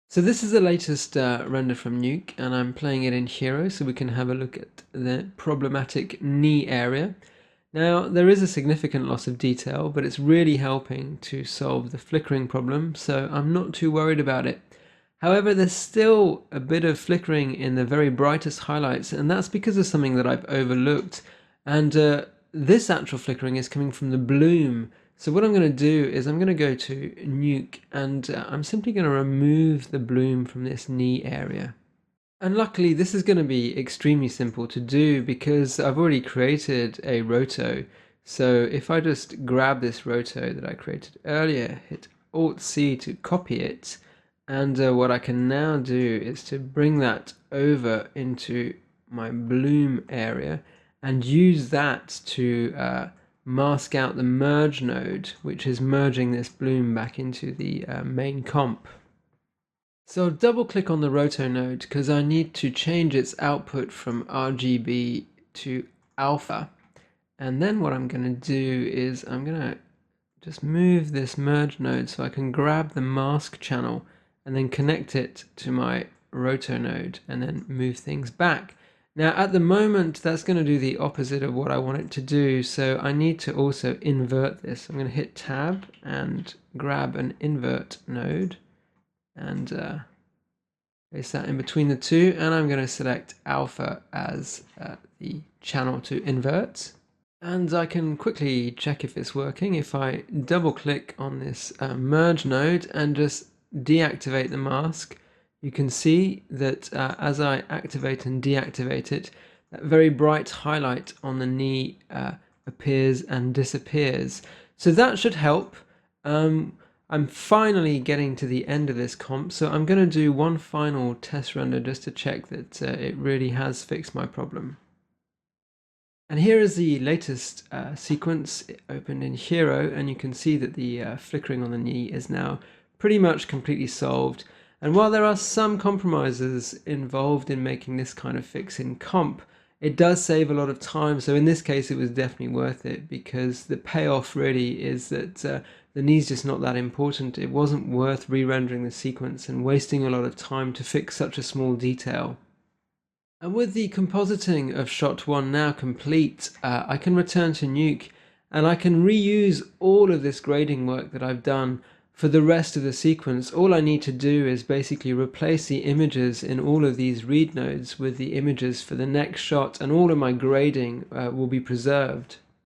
So this is the latest render from Nuke, and I'm playing it in Hero so we can have a look at the problematic knee area. Now, there is a significant loss of detail, but it's really helping to solve the flickering problem, so I'm not too worried about it. However, there's still a bit of flickering in the very brightest highlights, and that's because of something that I've overlooked. And this actual flickering is coming from the bloom. So what I'm going to do is I'm going to go to Nuke, and I'm simply going to remove the bloom from this knee area. And luckily this is going to be extremely simple to do because I've already created a roto. So if I just grab this roto that I created earlier, hit Alt-C to copy it, and what I can now do is to bring that over into my bloom area and use that to mask out the merge node, which is merging this bloom back into the main comp. So I'll double click on the roto node because I need to change its output from RGB to alpha. And then what I'm going to do is I'm going to just move this merge node so I can grab the mask channel and then connect it to my roto node and then move things back. Now at the moment that's going to do the opposite of what I want it to do, so I need to also invert this. I'm going to hit tab and grab an invert node and place that in between the two, and I'm going to select alpha as the channel to invert. And I can quickly check if it's working if I double click on this merge node and just deactivate the mask. You can see that as I activate and deactivate it, that very bright highlight on the knee appears and disappears. So that should help. I'm finally getting to the end of this comp, so I'm going to do one final test render just to check that it really has fixed my problem. And here is the latest sequence opened in Hero, and you can see that the flickering on the knee is now pretty much completely solved. And while there are some compromises involved in making this kind of fix in comp, it does save a lot of time. So in this case, it was definitely worth it because the payoff really is that the knee's just not that important. It wasn't worth re-rendering the sequence and wasting a lot of time to fix such a small detail. And with the compositing of shot 1 now complete, I can return to Nuke and I can reuse all of this grading work that I've done for the rest of the sequence. All I need to do is basically replace the images in all of these read nodes with the images for the next shot, and all of my grading will be preserved.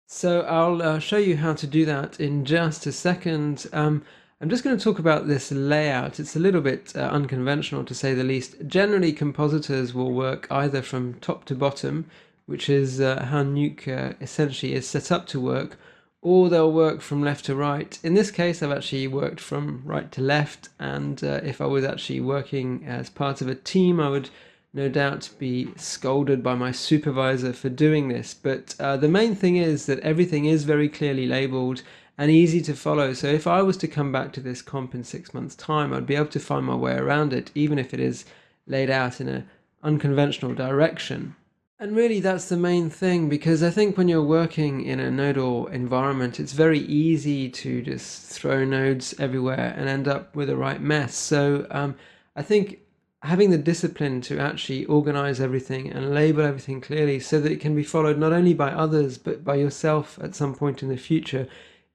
So I'll show you how to do that in just a second. I'm just going to talk about this layout. It's a little bit unconventional to say the least. Generally, compositors will work either from top to bottom, which is how Nuke essentially is set up to work, or they'll work from left to right. In this case, I've actually worked from right to left, and if I was actually working as part of a team, I would no doubt be scolded by my supervisor for doing this. But the main thing is that everything is very clearly labeled and easy to follow. So if I was to come back to this comp in 6 months' time, I'd be able to find my way around it, even if it is laid out in an unconventional direction. And really that's the main thing, because I think when you're working in a nodal environment, it's very easy to just throw nodes everywhere and end up with a right mess. So I think having the discipline to actually organize everything and label everything clearly so that it can be followed not only by others but by yourself at some point in the future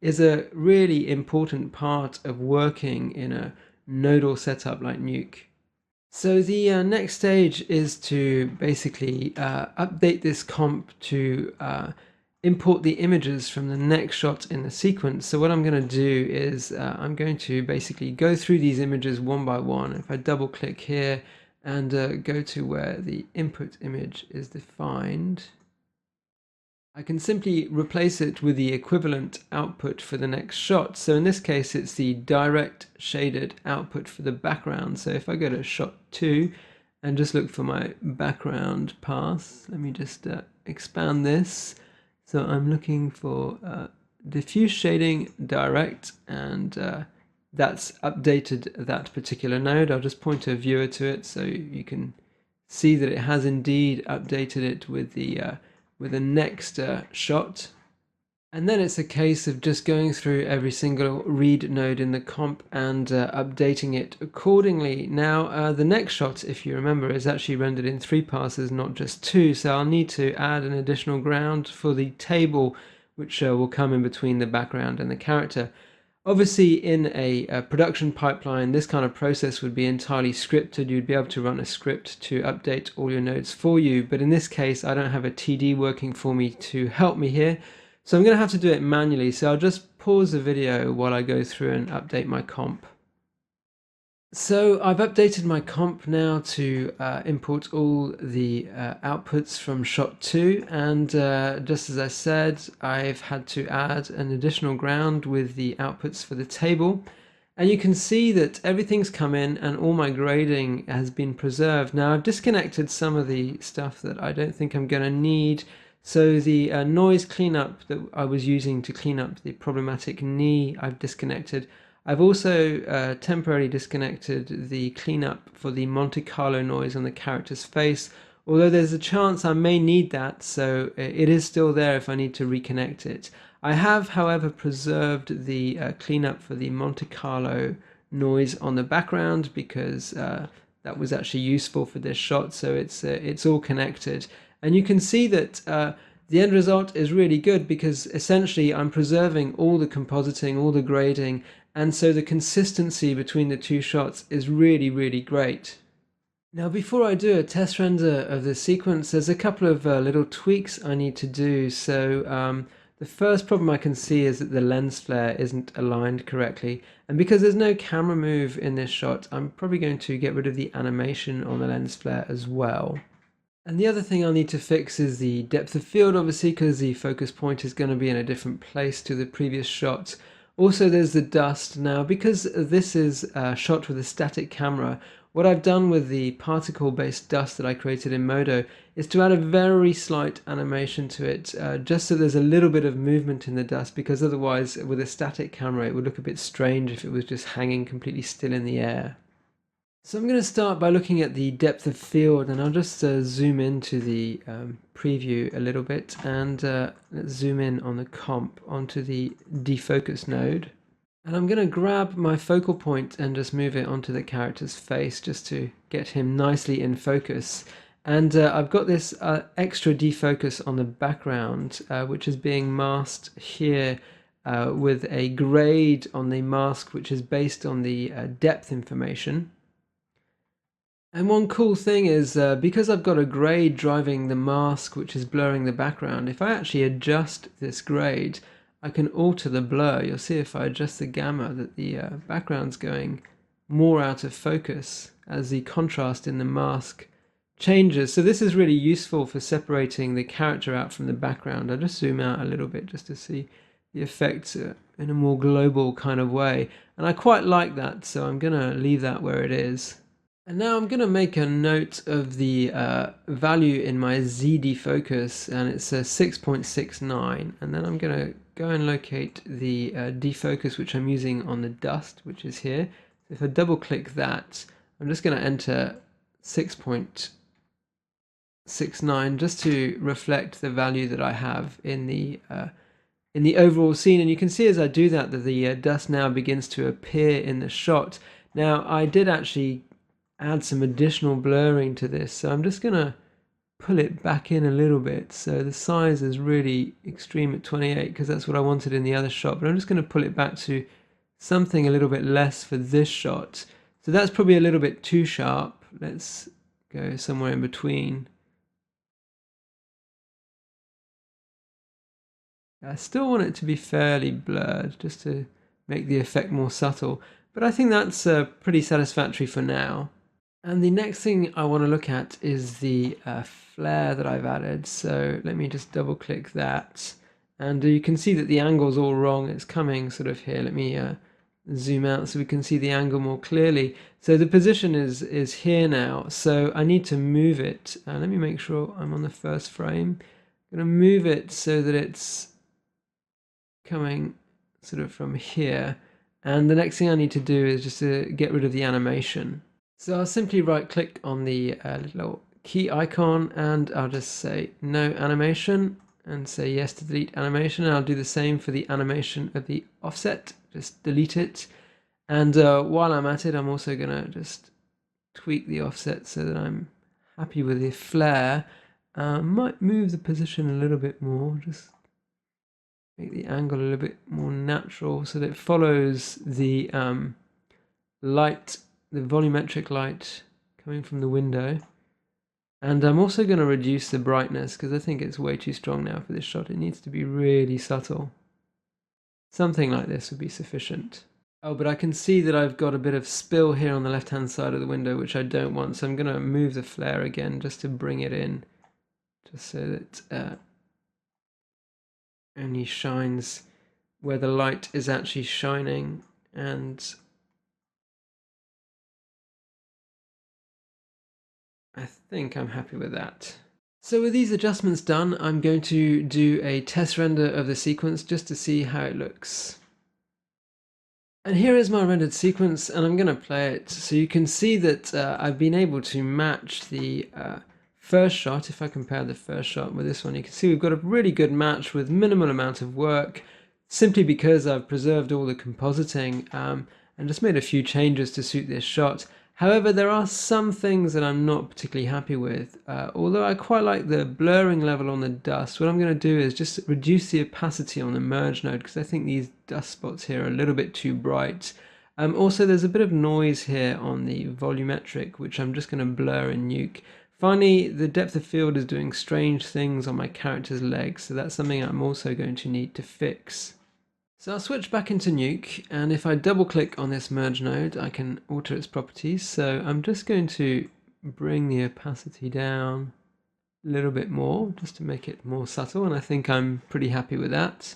is a really important part of working in a nodal setup like Nuke. So the next stage is to basically update this comp to import the images from the next shot in the sequence. So what I'm going to do is I'm going to basically go through these images one by one. If I double click here and go to where the input image is defined, I can simply replace it with the equivalent output for the next shot. So in this case, it's the direct shaded output for the background. So if I go to shot 2 and just look for my background path, let me just expand this. So I'm looking for diffuse shading direct, and that's updated that particular node. I'll just point a viewer to it so you can see that it has indeed updated it with the with the next shot. And then it's a case of just going through every single read node in the comp and updating it accordingly. Now, the next shot, if you remember, is actually rendered in 3 passes, not just 2. So I'll need to add an additional ground for the table, which will come in between the background and the character. Obviously, in a production pipeline, this kind of process would be entirely scripted. You'd be able to run a script to update all your nodes for you. But in this case, I don't have a TD working for me to help me here. So I'm going to have to do it manually. So I'll just pause the video while I go through and update my comp. So I've updated my comp now to import all the outputs from shot 2, and just as I said, I've had to add an additional ground with the outputs for the table, and you can see that everything's come in and all my grading has been preserved. Now I've disconnected some of the stuff that I don't think I'm going to need. So the noise cleanup that I was using to clean up the problematic knee, I've disconnected. I've also temporarily disconnected the cleanup for the Monte Carlo noise on the character's face, although there's a chance I may need that, so it is still there if I need to reconnect it. I have, however, preserved the cleanup for the Monte Carlo noise on the background because that was actually useful for this shot, so it's all connected. And you can see that the end result is really good because essentially I'm preserving all the compositing, all the grading, and so the consistency between the 2 shots is really, really great. Now before I do a test render of the sequence, there's a couple of little tweaks I need to do. So the first problem I can see is that the lens flare isn't aligned correctly, and because there's no camera move in this shot, I'm probably going to get rid of the animation on the lens flare as well. And the other thing I'll need to fix is the depth of field, obviously, because the focus point is going to be in a different place to the previous shot. Also, there's the dust. Now, because this is shot with a static camera, what I've done with the particle-based dust that I created in Modo is to add a very slight animation to it, just so there's a little bit of movement in the dust, because otherwise, with a static camera, it would look a bit strange if it was just hanging completely still in the air. So I'm going to start by looking at the depth of field, and I'll just zoom into the preview a little bit, and let's zoom in on the comp onto the defocus node. And I'm going to grab my focal point and just move it onto the character's face just to get him nicely in focus. And I've got this extra defocus on the background, which is being masked here with a grade on the mask, which is based on the depth information. And one cool thing is, because I've got a grade driving the mask which is blurring the background, if I actually adjust this grade, I can alter the blur. You'll see if I adjust the gamma that the background's going more out of focus as the contrast in the mask changes. So this is really useful for separating the character out from the background. I'll just zoom out a little bit just to see the effects in a more global kind of way. And I quite like that, so I'm going to leave that where it is. And now I'm going to make a note of the value in my Z defocus, and it's 6.69, and then I'm going to go and locate the defocus which I'm using on the dust, which is here. So if I double click that, I'm just going to enter 6.69 just to reflect the value that I have in the overall scene. And you can see as I do that the dust now begins to appear in the shot. Now I did actually add some additional blurring to this, so I'm just going to pull it back in a little bit. So the size is really extreme at 28 because that's what I wanted in the other shot, but I'm just going to pull it back to something a little bit less for this shot. So that's probably a little bit too sharp. Let's go somewhere in between. I still want it to be fairly blurred just to make the effect more subtle, but I think that's pretty satisfactory for now. And the next thing I want to look at is the flare that I've added. So let me just double click that. And you can see that the angle's all wrong. It's coming sort of here. Let me zoom out so we can see the angle more clearly. So the position is here now. So I need to move it. Let me make sure I'm on the first frame. I'm going to move it so that it's coming sort of from here. And the next thing I need to do is just to get rid of the animation. So I'll simply right click on the little key icon and I'll just say no animation and say yes to delete animation. And I'll do the same for the animation of the offset, just delete it. And while I'm at it, I'm also gonna just tweak the offset so that I'm happy with the flare. Might move the position a little bit more, just make the angle a little bit more natural so that it follows the light, the volumetric light coming from the window. And I'm also going to reduce the brightness because I think it's way too strong now for this shot. It needs to be really subtle. Something like this would be sufficient. Oh, but I can see that I've got a bit of spill here on the left-hand side of the window, which I don't want. So I'm going to move the flare again just to bring it in, just so that only shines where the light is actually shining. And I think I'm happy with that. So with these adjustments done, I'm going to do a test render of the sequence just to see how it looks. And here is my rendered sequence, and I'm going to play it. So you can see that I've been able to match the first shot. If I compare the first shot with this one, you can see we've got a really good match with minimal amount of work, simply because I've preserved all the compositing and just made a few changes to suit this shot. However, there are some things that I'm not particularly happy with. Although I quite like the blurring level on the dust, what I'm going to do is just reduce the opacity on the merge node because I think these dust spots here are a little bit too bright. Also, there's a bit of noise here on the volumetric, which I'm just going to blur and nuke. Finally, the depth of field is doing strange things on my character's legs, so that's something I'm also going to need to fix. So I'll switch back into Nuke, and if I double click on this merge node, I can alter its properties. So I'm just going to bring the opacity down a little bit more, just to make it more subtle, and I think I'm pretty happy with that.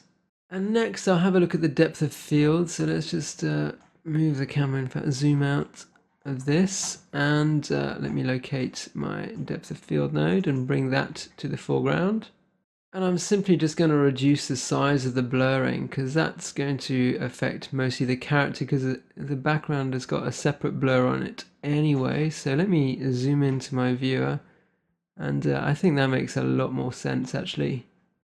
And next I'll have a look at the depth of field. So let's just move the camera, in fact zoom out of this, and let me locate my depth of field node and bring that to the foreground. And I'm simply just going to reduce the size of the blurring because that's going to affect mostly the character because the background has got a separate blur on it anyway. So let me zoom into my viewer, and I think that makes a lot more sense actually.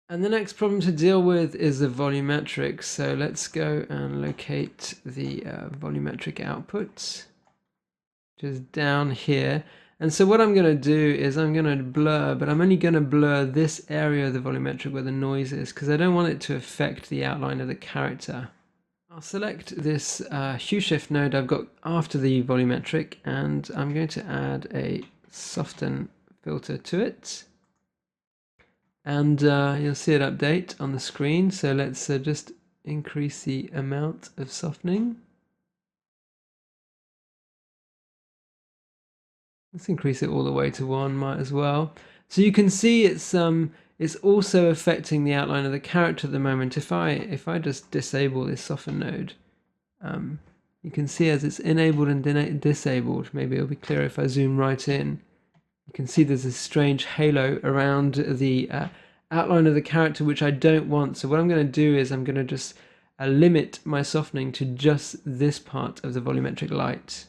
And the next problem to deal with is the volumetric. So let's go and locate the volumetric output, which is down here. And so what I'm going to do is I'm going to blur, but I'm only going to blur this area of the volumetric where the noise is because I don't want it to affect the outline of the character. I'll select this hue shift node I've got after the volumetric, and I'm going to add a soften filter to it. And you'll see it update on the screen. So let's just increase the amount of softening. Let's increase it all the way to 1, might as well. So you can see it's also affecting the outline of the character at the moment. If I just disable this soften node, you can see as it's enabled and disabled. Maybe it'll be clearer if I zoom right in. You can see there's a strange halo around the outline of the character, which I don't want. So what I'm going to do is I'm going to just limit my softening to just this part of the volumetric light.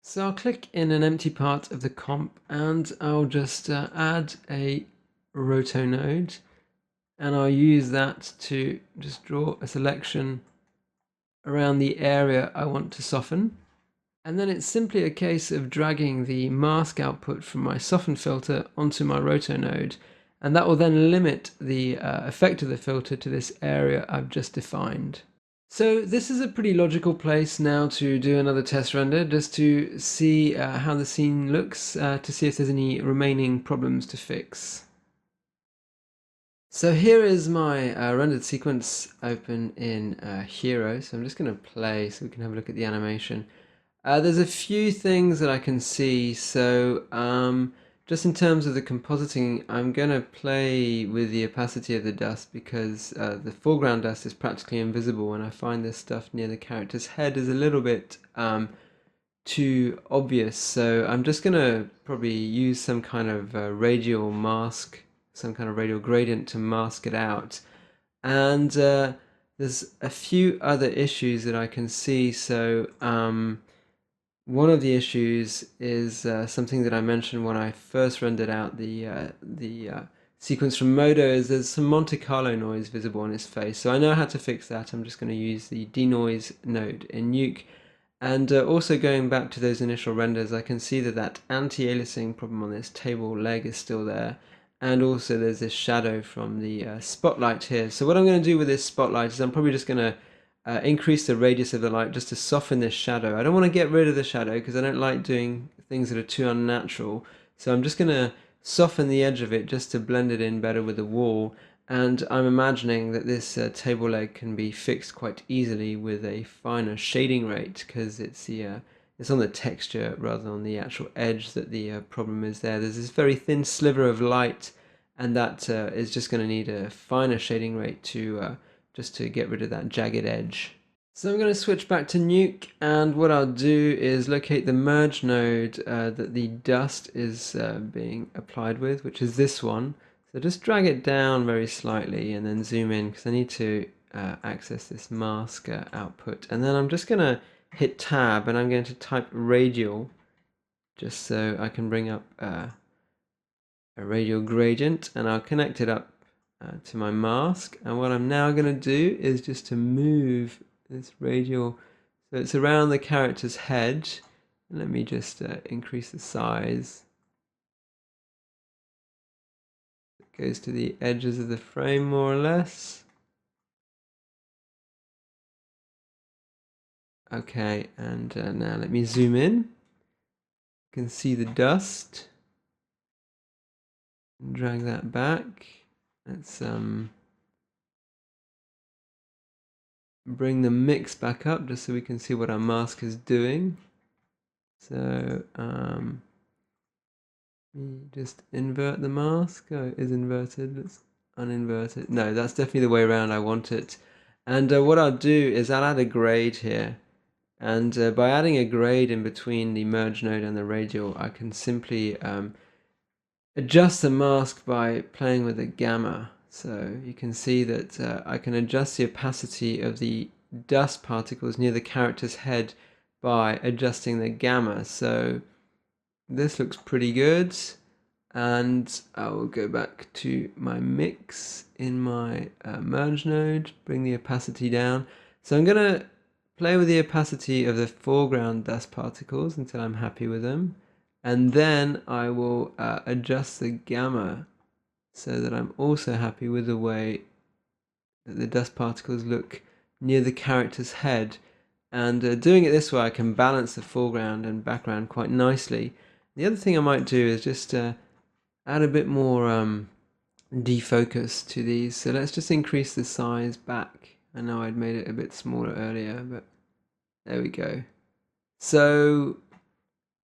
So I'll click in an empty part of the comp, and I'll just add a roto node, and I'll use that to just draw a selection around the area I want to soften. And then it's simply a case of dragging the mask output from my soften filter onto my roto node, and that will then limit the effect of the filter to this area I've just defined. So this is a pretty logical place now to do another test render, just to see how the scene looks, to see if there's any remaining problems to fix. So here is my rendered sequence open in Hero. So I'm just going to play so we can have a look at the animation. There's a few things that I can see. So just in terms of the compositing, I'm going to play with the opacity of the dust because the foreground dust is practically invisible, and I find this stuff near the character's head is a little bit too obvious. So I'm just going to probably use some kind of radial mask, some kind of radial gradient to mask it out. And there's a few other issues that I can see. So one of the issues is something that I mentioned when I first rendered out the sequence from Modo, is there's some Monte Carlo noise visible on his face. So I know how to fix that. I'm just going to use the denoise node in Nuke. And also going back to those initial renders, I can see that that anti-aliasing problem on this table leg is still there. And also there's this shadow from the spotlight here. So what I'm going to do with this spotlight is I'm probably just going to increase the radius of the light just to soften this shadow. I don't want to get rid of the shadow because I don't like doing things that are too unnatural. So I'm just going to soften the edge of it just to blend it in better with the wall. And I'm imagining that this table leg can be fixed quite easily with a finer shading rate because it's on the texture rather than on the actual edge that the problem is there. There's this very thin sliver of light, and that is just going to need a finer shading rate to just to get rid of that jagged edge. So I'm going to switch back to Nuke, and what I'll do is locate the merge node that the dust is being applied with, which is this one. So just drag it down very slightly and then zoom in because I need to access this mask output. And then I'm just going to hit tab and I'm going to type radial just so I can bring up a radial gradient, and I'll connect it up to my mask. And what I'm now going to do is just to move this radial so it's around the character's head. And let me just increase the size. It goes to the edges of the frame more or less. Okay, and now let me zoom in. You can see the dust. Drag that back. Let's bring the mix back up just so we can see what our mask is doing. So just invert the mask. Oh, it is inverted. Let's uninvert it. No, that's definitely the way around I want it. And what I'll do is I'll add a grade here. And by adding a grade in between the merge node and the radial, I can simply adjust the mask by playing with the gamma. So you can see that I can adjust the opacity of the dust particles near the character's head by adjusting the gamma. So this looks pretty good, and I will go back to my mix in my merge node, bring the opacity down. So I'm going to play with the opacity of the foreground dust particles until I'm happy with them, and then I will adjust the gamma so that I'm also happy with the way that the dust particles look near the character's head. And doing it this way, I can balance the foreground and background quite nicely. The other thing I might do is just add a bit more defocus to these. So let's just increase the size back. I know I'd made it a bit smaller earlier, but there we go. So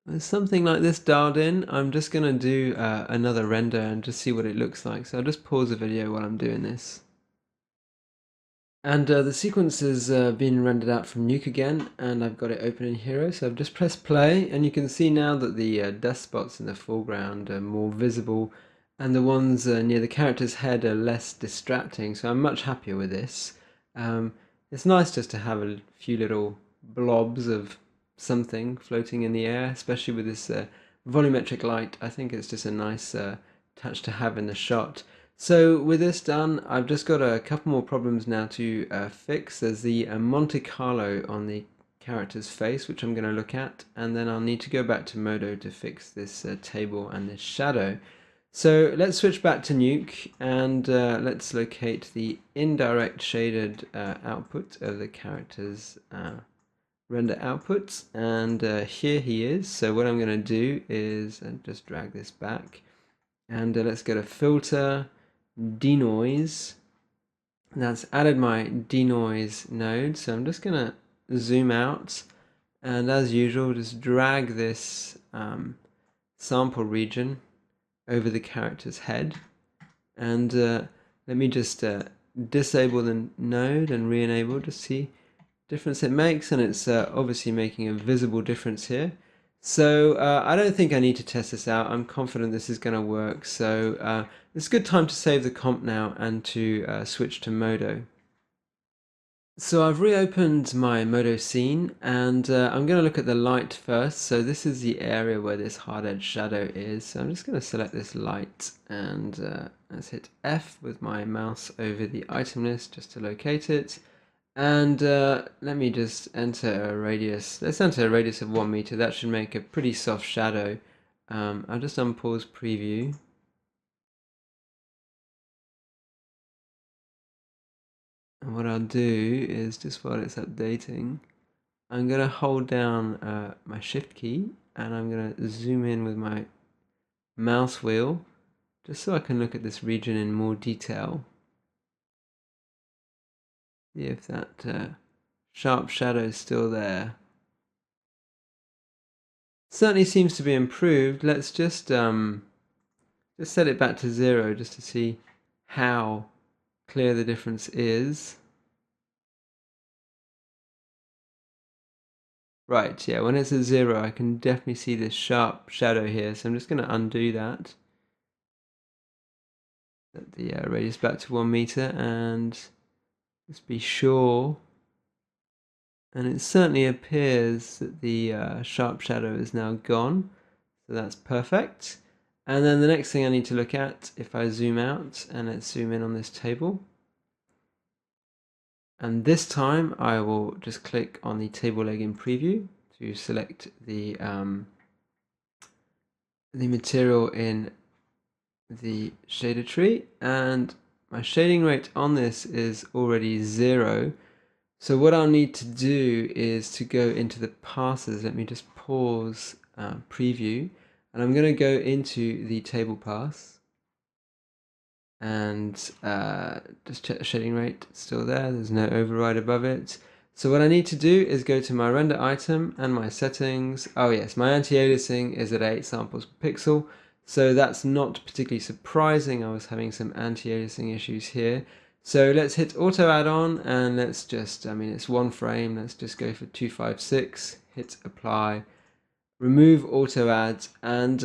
with something like this dialed in, I'm just going to do another render and just see what it looks like. So I'll just pause the video while I'm doing this. And the sequence has been rendered out from Nuke again, and I've got it open in Hero. So I've just pressed play, and you can see now that the dust spots in the foreground are more visible, and the ones near the character's head are less distracting. So I'm much happier with this. It's nice just to have a few little blobs of something floating in the air, especially with this volumetric light. I think it's just a nice touch to have in the shot. So with this done, I've just got a couple more problems now to fix. There's the Monte Carlo on the character's face, which I'm going to look at, and then I'll need to go back to Modo to fix this table and this shadow. So let's switch back to Nuke, and let's locate the indirect shaded output of the character's render output, and here he is. So what I'm going to do is just drag this back, and let's go to Filter, Denoise. That's added my denoise node, so I'm just going to zoom out, and as usual just drag this sample region over the character's head, and let me just disable the node and re-enable to see difference it makes, and it's obviously making a visible difference here. So I don't think I need to test this out. I'm confident this is going to work. So it's a good time to save the comp now and to switch to Modo. So I've reopened my Modo scene, and I'm going to look at the light first. So this is the area where this hard edge shadow is. So I'm just going to select this light, and let's hit F with my mouse over the item list just to locate it. And let me just enter a radius. Let's enter a radius of 1 meter. That should make a pretty soft shadow. I'll just unpause preview. And what I'll do is, just while it's updating, I'm going to hold down my shift key, and I'm going to zoom in with my mouse wheel just so I can look at this region in more detail. See if that sharp shadow is still there. Certainly seems to be improved. Let's just set it back to 0 just to see how clear the difference is. Right, yeah, when it's at 0 I can definitely see this sharp shadow here, so I'm just going to undo that. Set the radius back to 1 meter and just be sure. And it certainly appears that the sharp shadow is now gone, so that's perfect. And then the next thing I need to look at, if I zoom out, and let's zoom in on this table. And this time I will just click on the table leg in preview to select the material in the shader tree, and my shading rate on this is already 0. So what I'll need to do is to go into the passes. Let me just pause preview, and I'm going to go into the table pass and just check the shading rate. It's still there, there's no override above it. So what I need to do is go to my render item and my settings. Oh yes, my anti-aliasing is at 8 samples per pixel, so that's not particularly surprising. I was having some anti-aliasing issues here. So let's hit auto add-on, and let's just, I mean, it's 1 frame, let's just go for 256, hit apply, remove auto add, and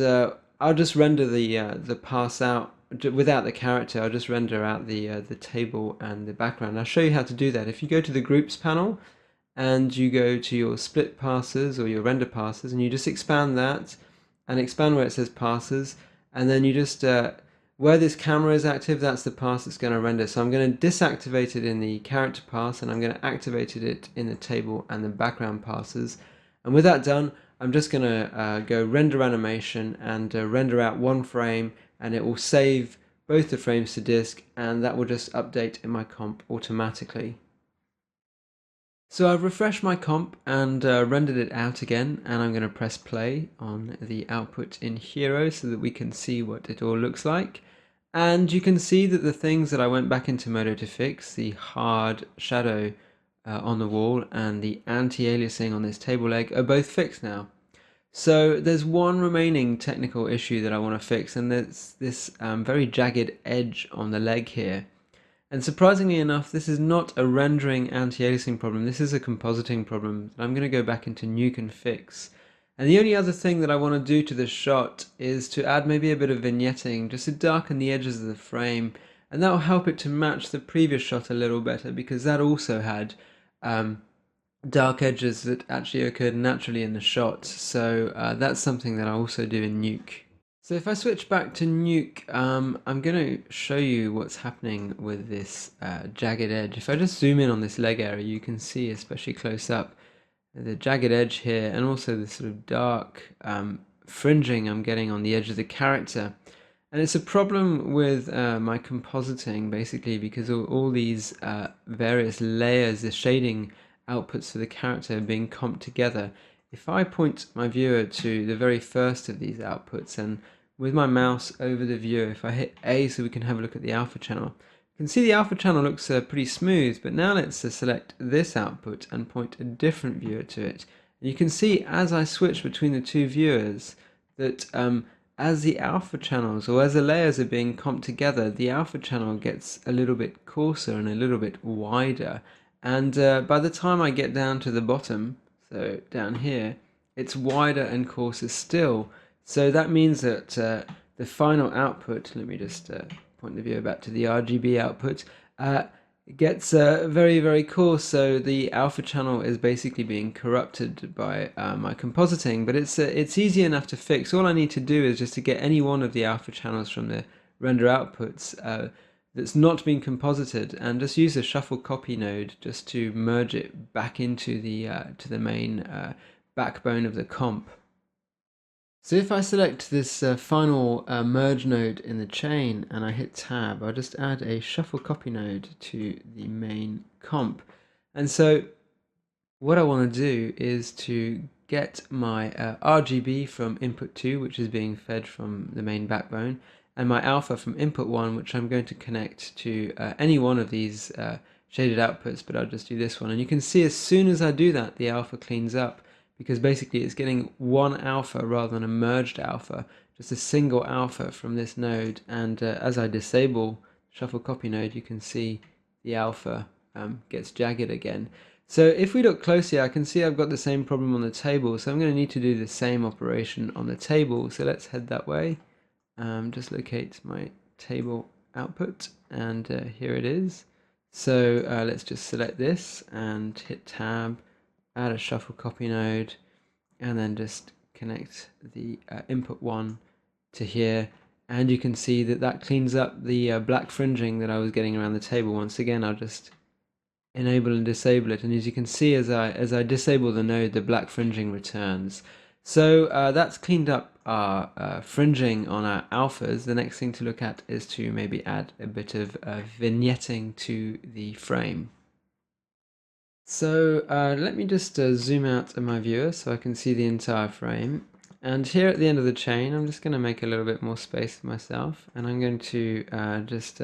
I'll just render the pass out without the character. I'll just render out the table and the background. I'll show you how to do that. If you go to the groups panel and you go to your split passes or your render passes, and you just expand that and expand where it says passes, and then you just where this camera is active, that's the pass that's going to render. So I'm going to disactivate it in the character pass, and I'm going to activate it in the table and the background passes. And with that done, I'm just going to go render animation and render out 1 frame, and it will save both the frames to disk, and that will just update in my comp automatically. So I've refreshed my comp and rendered it out again, and I'm going to press play on the output in Hero so that we can see what it all looks like. And you can see that the things that I went back into Modo to fix, the hard shadow on the wall and the anti-aliasing on this table leg, are both fixed now. So there's one remaining technical issue that I want to fix, and that's this very jagged edge on the leg here. And surprisingly enough, this is not a rendering anti-aliasing problem, this is a compositing problem that I'm going to go back into Nuke and fix. And the only other thing that I want to do to this shot is to add maybe a bit of vignetting, just to darken the edges of the frame, and that will help it to match the previous shot a little better, because that also had dark edges that actually occurred naturally in the shot. So that's something that I also do in Nuke. So if I switch back to Nuke, I'm going to show you what's happening with this jagged edge. If I just zoom in on this leg area, you can see, especially close up, the jagged edge here, and also the sort of dark fringing I'm getting on the edge of the character. And it's a problem with my compositing, basically, because all these various layers, the shading outputs for the character are being comped together. If I point my viewer to the very first of these outputs, and with my mouse over the viewer, if I hit A so we can have a look at the alpha channel, you can see the alpha channel looks pretty smooth, but now let's select this output and point a different viewer to it. And you can see as I switch between the two viewers that as the alpha channels, or as the layers are being comped together, the alpha channel gets a little bit coarser and a little bit wider. And by the time I get down to the bottom, so down here, it's wider and coarser still. So that means that the final output, let me just point the viewer back to the RGB output, it gets very, very coarse. So the alpha channel is basically being corrupted by my compositing, but it's easy enough to fix. All I need to do is just to get any one of the alpha channels from the render outputs that's not being composited, and just use the shuffle copy node just to merge it back into the to the main backbone of the comp. So if I select this final merge node in the chain and I hit tab, I'll just add a shuffle copy node to the main comp. And so what I want to do is to get my RGB from input 2, which is being fed from the main backbone, and my alpha from input 1, which I'm going to connect to any one of these shaded outputs, but I'll just do this one. And you can see as soon as I do that, the alpha cleans up, because basically it's getting one alpha rather than a merged alpha, just a single alpha from this node. And as I disable shuffle copy node, you can see the alpha gets jagged again. So if we look closely, I can see I've got the same problem on the table, so I'm going to need to do the same operation on the table. So let's head that way. Just locate my table output, and here it is. So let's just select this and hit tab, add a shuffle copy node, and then just connect the input 1 to here. And you can see that that cleans up the black fringing that I was getting around the table. Once again, I'll just enable and disable it, and as you can see, as I disable the node, the black fringing returns. So that's cleaned up our fringing on our alphas. The next thing to look at is to maybe add a bit of vignetting to the frame. So let me just zoom out of my viewer so I can see the entire frame. And here at the end of the chain, I'm just going to make a little bit more space for myself, and I'm going to just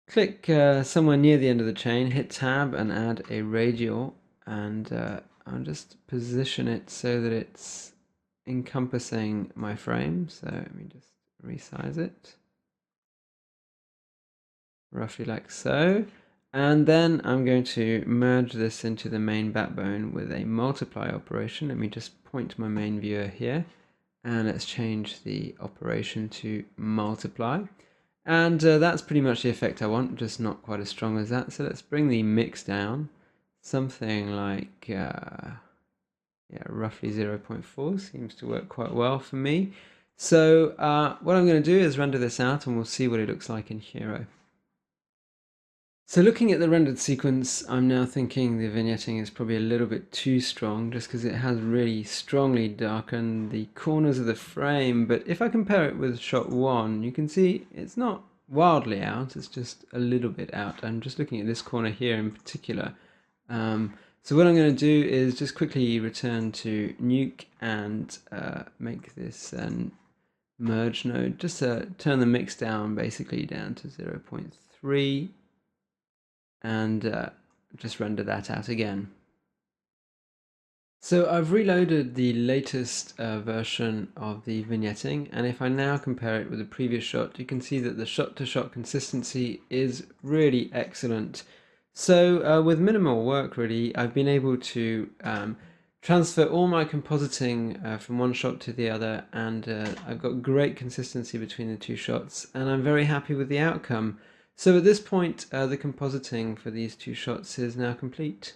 click somewhere near the end of the chain, hit tab and add a radial, and I'll just position it so that it's encompassing my frame. So let me just resize it roughly like so. And then I'm going to merge this into the main backbone with a multiply operation. Let me just point my main viewer here, and let's change the operation to multiply. And that's pretty much the effect I want, just not quite as strong as that. So let's bring the mix down, something like yeah, roughly 0.4 seems to work quite well for me. So what I'm going to do is render this out, and we'll see what it looks like in Hero. So looking at the rendered sequence, I'm now thinking the vignetting is probably a little bit too strong, just because it has really strongly darkened the corners of the frame. But if I compare it with shot 1, you can see it's not wildly out, it's just a little bit out. I'm just looking at this corner here in particular. So what I'm going to do is just quickly return to Nuke and make this merge node, just turn the mix down basically down to 0.3. and just render that out again. So I've reloaded the latest version of the vignetting, and if I now compare it with the previous shot, you can see that the shot-to-shot consistency is really excellent. So with minimal work really, I've been able to transfer all my compositing from one shot to the other, and I've got great consistency between the two shots, and I'm very happy with the outcome. So at this point, the compositing for these two shots is now complete.